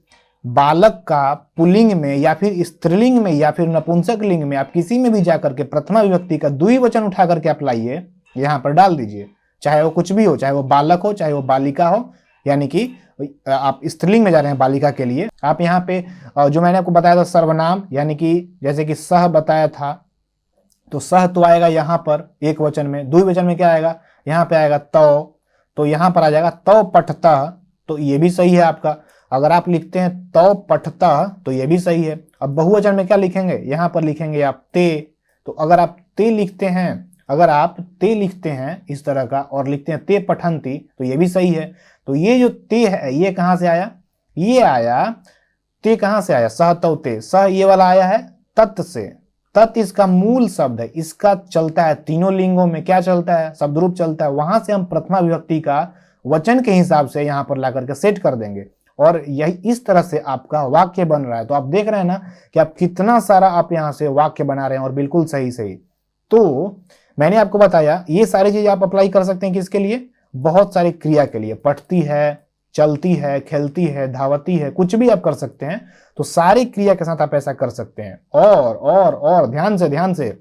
बालक का पुल्लिंग में या फिर स्त्रीलिंग में या फिर नपुंसक लिंग में आप किसी में भी जाकर के प्रथमा विभक्ति का द्विवचन उठा करके आप लाइए, यहाँ पर डाल दीजिए, चाहे वो कुछ भी हो, चाहे वो बालक हो, चाहे वो बालिका हो। यानी कि आप स्त्रीलिंग में जा रहे हैं बालिका के लिए, आप यहाँ पे जो मैंने आपको बताया था सर्वनाम, यानी कि जैसे कि सह बताया था, तो सह तो आएगा यहाँ पर एक वचन में, द्विवचन में क्या आएगा, यहाँ पे आएगा तो यहाँ पर आ जाएगा तो पठता, तो ये भी सही है आपका। अगर आप लिखते हैं तो पठता तो ये भी सही है। अब बहुवचन में क्या लिखेंगे, यहाँ पर लिखेंगे आप ते। तो अगर आप ते लिखते हैं इस तरह का और लिखते हैं ते पठंती, तो ये भी सही है। तो ये जो ते है ये कहाँ से आया, ये आया, ते कहाँ से आया, सह तो ते, सह ये वाला आया है तत् से। तत् इसका मूल शब्द है, इसका चलता है तीनों लिंगों में, क्या चलता है, शब्द रूप चलता है। वहां से हम प्रथमा विभक्ति का वचन के हिसाब से यहाँ पर ला करके सेट कर देंगे और यही इस तरह से आपका वाक्य बन रहा है। तो आप देख रहे हैं ना कि आप कितना सारा आप यहाँ से वाक्य बना रहे हैं और बिल्कुल सही सही। तो मैंने आपको बताया ये सारी चीज आप अप्लाई कर सकते हैं किसके लिए, बहुत सारी क्रिया के लिए, पठती है, चलती है, खेलती है, धावती है, कुछ भी आप कर सकते हैं। तो सारी क्रिया के साथ आप ऐसा कर सकते हैं। और ध्यान से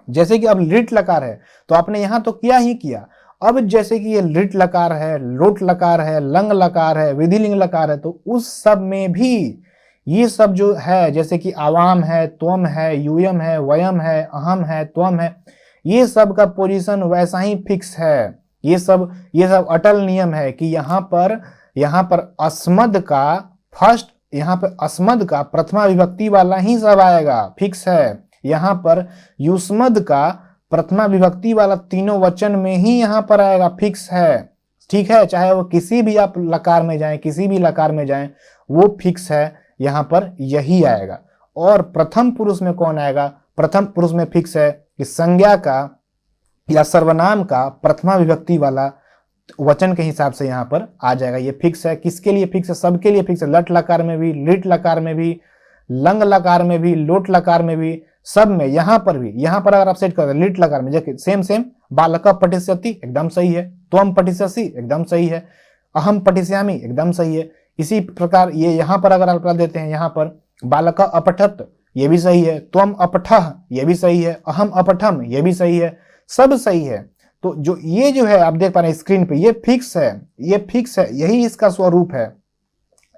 जैसे कि अब लिट लकार है तो आपने यहां तो किया ही किया। अब जैसे कि ये लिट लकार है, लोट लकार है, लंग लकार है, विधिलिंग लकार है, तो उस सब में भी ये सब जो है, जैसे कि आवाम है, त्वम है, यूयम है, वयम है, अहम है, त्वम है, ये सब का पोजीशन वैसा ही फिक्स है। ये सब अटल नियम है कि यहाँ पर अस्मद का फर्स्ट, यहाँ पे अस्मद का प्रथमा विभक्ति वाला ही सब आएगा, फिक्स है। यहाँ पर युष्मद का प्रथमा विभक्ति वाला तीनों वचन में ही यहाँ पर आएगा, फिक्स है, ठीक है। चाहे वो किसी भी आप लकार में जाएं, किसी भी लकार में जाएं, वो फिक्स है, यहाँ पर यही आएगा। और प्रथम पुरुष में कौन आएगा, प्रथम पुरुष में फिक्स है कि संज्ञा का या सर्वनाम का प्रथमा विभक्ति वाला वचन के हिसाब से यहाँ पर आ जाएगा, ये फिक्स है। किसके लिए फिक्स है, सबके लिए फिक्स है। लट लकार में भी, लिट लकार में भी, लंग लकार में भी, लोट लकार में भी, सब में। यहाँ पर भी, यहाँ पर अगर आप सेट कर लिट लकार में देखिए सेम बालका पठिष्यति एकदम सही है, त्वम पठिष्यसि एकदम सही है, अहम पठिष्यामि एकदम सही है। इसी प्रकार ये यहाँ पर अगर आप देते हैं, यहाँ पर बालका अपठत ये भी सही है, त्वम अपठः ये भी सही है, अहम अपठम ये भी सही है, सब सही है। तो ये जो है आप देख पा रहे हैं स्क्रीन पे, ये फिक्स है, यही इसका स्वरूप है।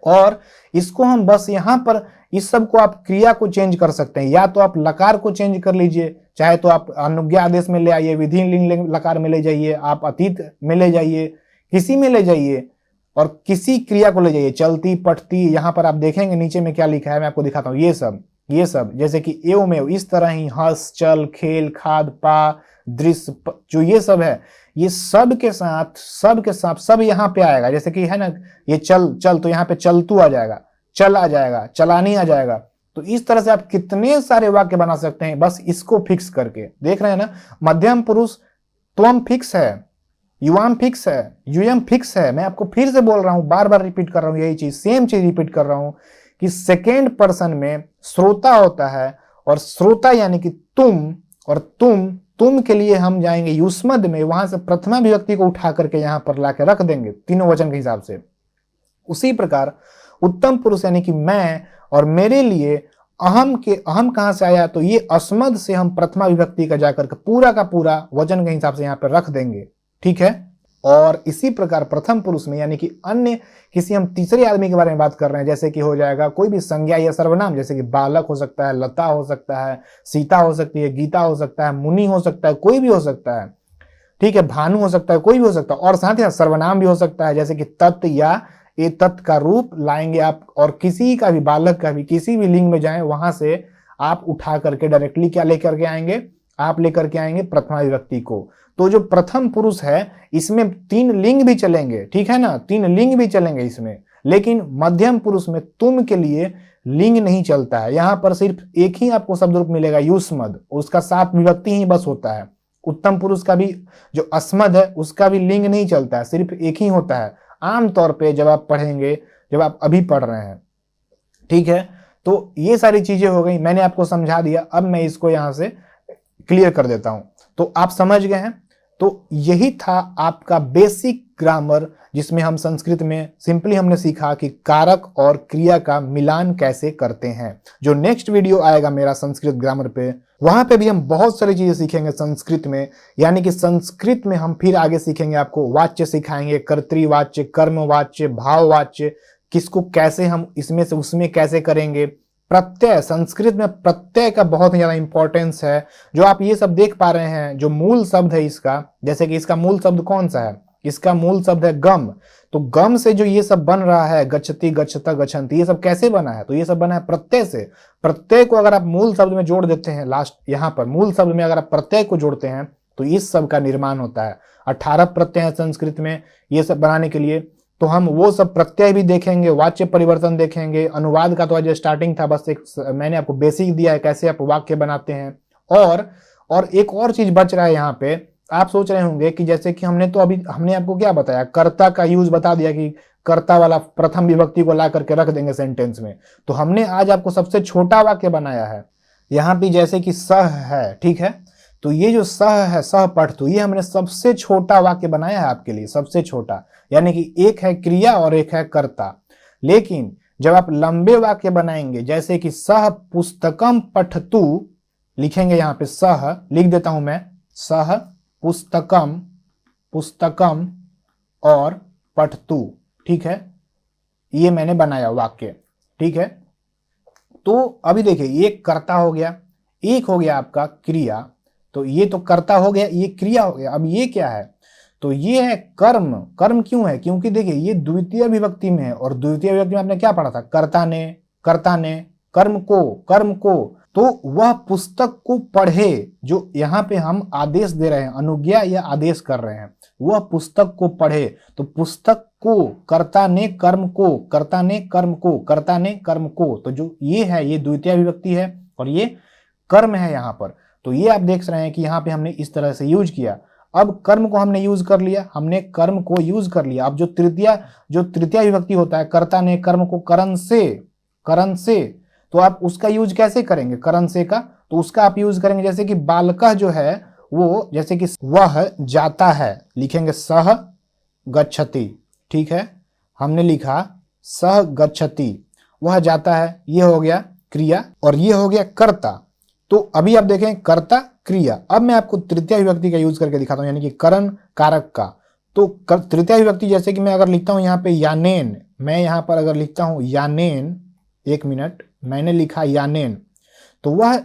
और इसको हम बस यहाँ पर इस सब को आप क्रिया को चेंज कर सकते हैं, या तो आप लकार को चेंज कर लीजिए, चाहे तो आप अनुज्ञा आदेश में ले आइए, विधि लिंग लकार में ले जाइए, आप अतीत में ले जाइए, किसी में ले जाइए, और किसी क्रिया को ले जाइए, चलती पठती, यहाँ पर आप देखेंगे नीचे में क्या लिखा है, मैं आपको दिखाता हूँ। ये सब जैसे कि एव में इस तरह ही हस, चल, खेल, खाद, पा, दृश्य, जो ये सब है, ये सब के साथ सब यहाँ पे आएगा। जैसे कि है ना, ये चल तो यहाँ पे चलतू आ जाएगा, चल आ जाएगा, चलानी आ जाएगा। तो इस तरह से आप कितने सारे वाक्य बना सकते हैं बस इसको फिक्स करके। देख रहे हैं ना, मध्यम पुरुष त्वम फिक्स है, युवाम फिक्स है, यूयम फिक्स है। मैं आपको फिर से बोल रहा हूं, बार बार रिपीट कर रहा हूं, यही चीज, सेम चीज रिपीट कर रहा हूं कि सेकेंड पर्सन में श्रोता होता है, और श्रोता यानी कि तुम, और तुम के लिए हम जाएंगे युष्मद में, वहां से प्रथमा विभक्ति को उठा करके यहां पर लाके रख देंगे तीनों वचन के हिसाब से। उसी प्रकार उत्तम पुरुष यानी कि मैं और मेरे लिए, अहम कहां से आया, तो ये अस्मद से हम प्रथमा विभक्ति का जाकर के पूरा का पूरा वचन के हिसाब से यहां पर रख देंगे, ठीक है। और इसी प्रकार प्रथम पुरुष में यानी कि अन्य किसी हम तीसरे आदमी के बारे में बात कर रहे हैं, जैसे कि हो जाएगा कोई भी संज्ञा या सर्वनाम, जैसे कि बालक हो सकता है, लता हो सकता है, सीता हो सकती है, गीता हो सकता है, मुनि हो सकता है, कोई भी हो सकता है, ठीक है, भानु हो सकता है, कोई भी हो सकता है। और साथ ही सर्वनाम भी हो सकता है, जैसे कि तत् या ए तत् का रूप लाएंगे आप, और किसी का भी, बालक का भी, किसी भी लिंग में जाए वहां से आप उठा करके डायरेक्टली क्या लेकर के आएंगे, आप लेकर के आएंगे प्रथमा विभक्ति को। तो जो प्रथम पुरुष है इसमें 3 लिंग भी चलेंगे, ठीक है ना, 3 लिंग भी चलेंगे इसमें। लेकिन मध्यम पुरुष में तुम के लिए लिंग नहीं चलता है, यहां पर सिर्फ एक ही आपको शब्द रूप मिलेगा, युष्मद, उसका 7 विभक्ति ही बस होता है। उत्तम पुरुष का भी जो अस्मद है उसका भी लिंग नहीं चलता है, सिर्फ एक ही होता है आमतौर पे जब आप पढ़ेंगे, जब आप अभी पढ़ रहे हैं, ठीक है। तो ये सारी चीजें हो गई, मैंने आपको समझा दिया, अब मैं इसको यहां से क्लियर कर देता हूं, तो आप समझ गए हैं। तो यही था आपका बेसिक ग्रामर, जिसमें हम संस्कृत में सिंपली हमने सीखा कि कारक और क्रिया का मिलान कैसे करते हैं। जो नेक्स्ट वीडियो आएगा मेरा संस्कृत ग्रामर पे, वहां पे भी हम बहुत सारी चीजें सीखेंगे संस्कृत में, यानी कि संस्कृत में हम फिर आगे सीखेंगे, आपको वाच्य सिखाएंगे, कर्तृवाच्य, कर्मवाच्य, भाववाच्य, किसको कैसे हम इसमें से उसमें कैसे करेंगे। प्रत्यय, संस्कृत में प्रत्यय का बहुत ही ज्यादा इंपॉर्टेंस है। जो आप ये सब देख पा रहे हैं, जो मूल शब्द है इसका, जैसे कि इसका मूल शब्द कौन सा है, इसका मूल शब्द है गम। तो गम से जो ये सब बन रहा है, गच्छति, गच्छता, गच्छन्ति, ये सब कैसे बना है, तो ये सब बना है प्रत्यय से। प्रत्यय को अगर आप मूल शब्द में जोड़ देते हैं, लास्ट यहाँ पर मूल शब्द में अगर आप प्रत्यय को जोड़ते हैं तो इस सब का निर्माण होता है। 18 प्रत्यय है संस्कृत में ये सब बनाने के लिए, तो हम वो सब प्रत्यय भी देखेंगे, वाच्य परिवर्तन देखेंगे। अनुवाद का तो आज स्टार्टिंग था, बस एक मैंने आपको बेसिक दिया है कैसे आप वाक्य बनाते हैं। और एक और चीज बच रहा है यहाँ पे, आप सोच रहे होंगे कि जैसे कि हमने आपको क्या बताया, कर्ता का यूज बता दिया कि कर्ता वाला प्रथम विभक्ति को ला करके रख देंगे सेंटेंस में। तो हमने आज आपको सबसे छोटा वाक्य बनाया है यहाँ पे, जैसे कि सह है, ठीक है। तो ये जो सह है, सह पठतु, ये हमने सबसे छोटा वाक्य बनाया है आपके लिए, सबसे छोटा, यानी कि एक है क्रिया और एक है कर्ता। लेकिन जब आप लंबे वाक्य बनाएंगे, जैसे कि सह पुस्तकम पठतु, लिखेंगे यहाँ पे सह, लिख देता हूं मैं, सह पुस्तकम और पठतु, ठीक है, ये मैंने बनाया वाक्य, ठीक है। तो अभी देखिए, एक कर्ता हो गया, एक हो गया आपका क्रिया, तो ये तो कर्ता हो गया, ये क्रिया हो गया। अब ये क्या है, तो ये है कर्म। कर्म क्यों है, क्योंकि देखिए ये द्वितीय विभक्ति में है, और द्वितीय विभक्ति में आपने क्या पढ़ा था, कर्ता ने कर्म को, तो वह पुस्तक को पढ़े, जो यहाँ पे हम आदेश दे रहे हैं, अनुज्ञा या आदेश कर रहे हैं, वह पुस्तक को पढ़े। तो पुस्तक को, कर्ता ने कर्म को, कर्ता ने कर्म को, तो जो ये है ये द्वितीय विभक्ति है और ये कर्म है यहाँ पर। तो ये आप देख रहे हैं कि यहाँ पे हमने इस तरह से यूज किया। अब कर्म को हमने यूज कर लिया, हमने कर्म को यूज कर लिया। अब जो तृतीय विभक्ति होता है, कर्ता ने कर्म को करण से, तो आप उसका यूज कैसे करेंगे, करण से का, तो उसका आप यूज करेंगे जैसे कि बालकः जो है वो, जैसे कि वह जाता है, लिखेंगे सह गच्छति, ठीक है, हमने लिखा सह गच्छति, वह जाता है, ये हो गया क्रिया और ये हो गया कर्ता। तो अभी आप देखें कर्ता क्रिया। अब मैं आपको तृतीय विभक्ति का यूज करके दिखाता हूं, यानी कि करण कारक का। तो तृतीय विभक्ति जैसे कि मैं अगर लिखता हूं यहाँ पे यानेन, मैं यहाँ पर अगर लिखता हूं यानेन, एक मिनट, मैंने लिखा यानेन, तो वह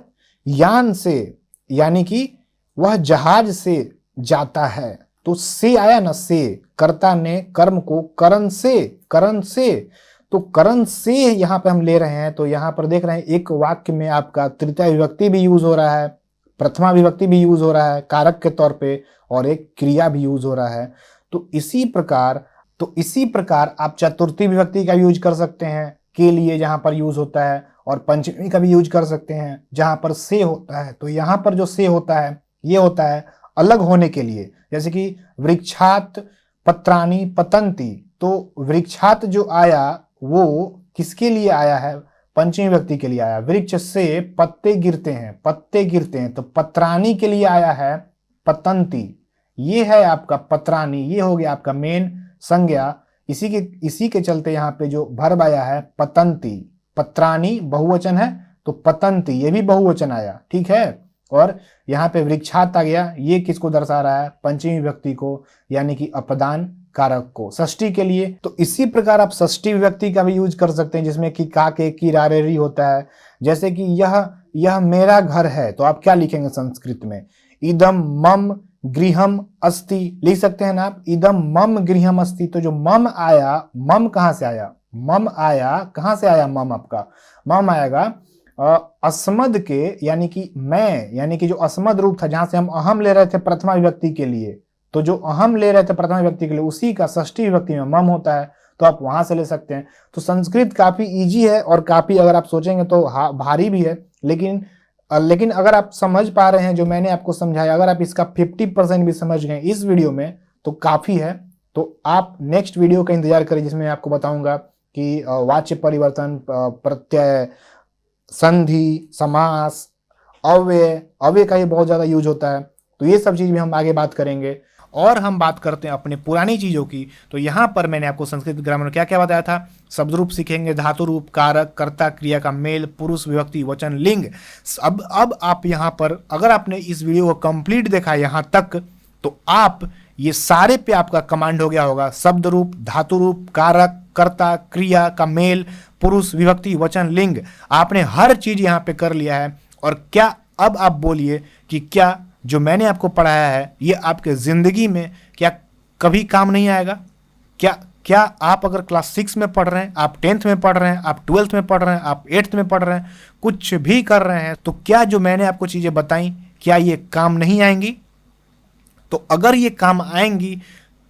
यान से, यानी कि वह जहाज से जाता है, तो से आया ना, से, कर्ता ने कर्म को करण से, तो करण से यहाँ पे हम ले रहे हैं। तो यहाँ पर देख रहे हैं एक वाक्य में आपका तृतीया विभक्ति भी यूज हो रहा है, प्रथमा विभक्ति भी यूज हो रहा है कारक के तौर पे, और एक क्रिया भी यूज हो रहा है। तो इसी प्रकार आप चतुर्थी विभक्ति का यूज कर सकते हैं के लिए जहां पर यूज होता है, और पंचमी का भी यूज कर सकते हैं जहां पर से होता है। तो यहाँ पर जो से होता है ये होता है अलग होने के लिए, जैसे कि वृक्षात पत्राणि पतंती। तो वृक्षात जो आया वो किसके लिए आया है, पंचमी विभक्ति के लिए आया। वृक्ष से पत्ते गिरते हैं, तो पत्राणि के लिए आया है पतंती। ये है आपका पत्राणि, ये हो गया आपका मेन संज्ञा। इसी के चलते यहाँ पे जो वर्ब आया है पतंती, पत्राणि बहुवचन है तो पतंती ये भी बहुवचन आया, ठीक है। और यहाँ पे वृक्षात आ गया, ये किसको दर्शा रहा है, पंचमी विभक्ति को, यानी कि अपदान कारक को, षष्ठी के लिए। तो इसी प्रकार आप षष्ठी विभक्ति का भी यूज कर सकते हैं, जिसमें कि का के की रारेरी होता है। जैसे कि यह मेरा घर है, तो आप क्या लिखेंगे संस्कृत में, इदम मम गृहम अस्ति, लिख सकते हैं ना आप, इदम मम गृहम अस्ति। तो जो मम आया, मम कहाँ से आया, कहाँ से आया मम, आपका मम आएगा अस्मद के, यानी कि मैं, यानी कि जो अस्मद रूप था जहां से हम अहम ले रहे थे प्रथमा विभक्ति के लिए, तो जो अहम ले रहे थे प्रथमा विभक्ति के लिए उसी का षष्ठी विभक्ति में मम होता है, तो आप वहां से ले सकते हैं। तो संस्कृत काफी इजी है और काफी, अगर आप सोचेंगे तो भारी भी है, लेकिन अगर आप समझ पा रहे हैं जो मैंने आपको समझाया, अगर आप इसका 50% भी समझ गए इस वीडियो में तो काफी है। तो आप नेक्स्ट वीडियो का इंतजार करें, जिसमें मैं आपको बताऊंगा कि वाच्य परिवर्तन, प्रत्यय, संधि, समास, अव्यय का ही बहुत ज्यादा यूज होता है। तो ये सब चीज भी हम आगे बात करेंगे। और हम बात करते हैं अपने पुरानी चीज़ों की। तो यहाँ पर मैंने आपको संस्कृत ग्रामर में क्या क्या बताया था, शब्द रूप सीखेंगे, धातु रूप, कारक, कर्ता, क्रिया का मेल, पुरुष, विभक्ति, वचन, लिंग। अब आप यहाँ पर अगर आपने इस वीडियो को कंप्लीट देखा यहाँ तक, तो आप ये सारे पे आपका कमांड हो गया होगा, शब्द रूप, धातु रूप, कारक, कर्ता, क्रिया का मेल, पुरुष, विभक्ति, वचन, लिंग। आपने हर चीज यहाँ पे कर लिया है। और क्या अब आप बोलिए कि क्या जो मैंने आपको पढ़ाया है ये आपके ज़िंदगी में क्या कभी काम नहीं आएगा? क्या आप अगर क्लास 6 में पढ़ रहे हैं, आप 10th में पढ़ रहे हैं, आप 12th में पढ़ रहे हैं, आप 8th में पढ़ रहे हैं, कुछ भी कर रहे हैं, तो क्या जो मैंने आपको चीज़ें बताई क्या ये काम नहीं आएंगी? तो अगर ये काम आएंगी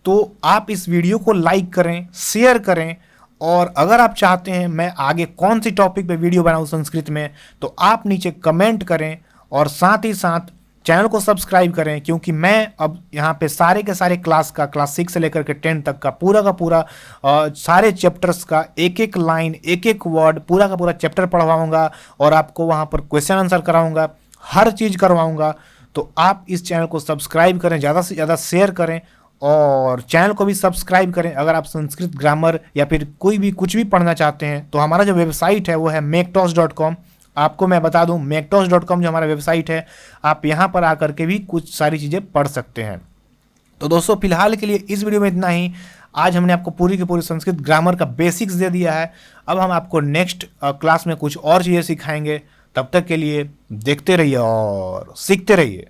तो आप इस वीडियो को लाइक करें, शेयर करें, और अगर आप चाहते हैं मैं आगे कौन सी टॉपिक पे वीडियो बनाऊं संस्कृत में, तो आप नीचे कमेंट करें और साथ ही साथ चैनल को सब्सक्राइब करें, क्योंकि मैं अब यहाँ पे सारे के सारे क्लास 6 से लेकर के 10 तक का पूरा सारे चैप्टर्स का एक एक लाइन, एक एक वर्ड, पूरा का पूरा चैप्टर पढ़वाऊंगा और आपको वहाँ पर क्वेश्चन आंसर कराऊंगा, हर चीज़ करवाऊंगा। तो आप इस चैनल को सब्सक्राइब करें, ज़्यादा से ज़्यादा शेयर करें और चैनल को भी सब्सक्राइब करें। अगर आप संस्कृत ग्रामर या फिर कोई भी कुछ भी पढ़ना चाहते हैं तो हमारा जो वेबसाइट है वो है maktos.com। आपको मैं बता दूं, maktos.com जो हमारा वेबसाइट है, आप यहाँ पर आकर के भी कुछ सारी चीज़ें पढ़ सकते हैं। तो दोस्तों फिलहाल के लिए इस वीडियो में इतना ही। आज हमने आपको पूरी की पूरी संस्कृत ग्रामर का बेसिक्स दे दिया है। अब हम आपको नेक्स्ट क्लास में कुछ और चीज़ें सिखाएंगे। तब तक के लिए देखते रहिए और सीखते रहिए।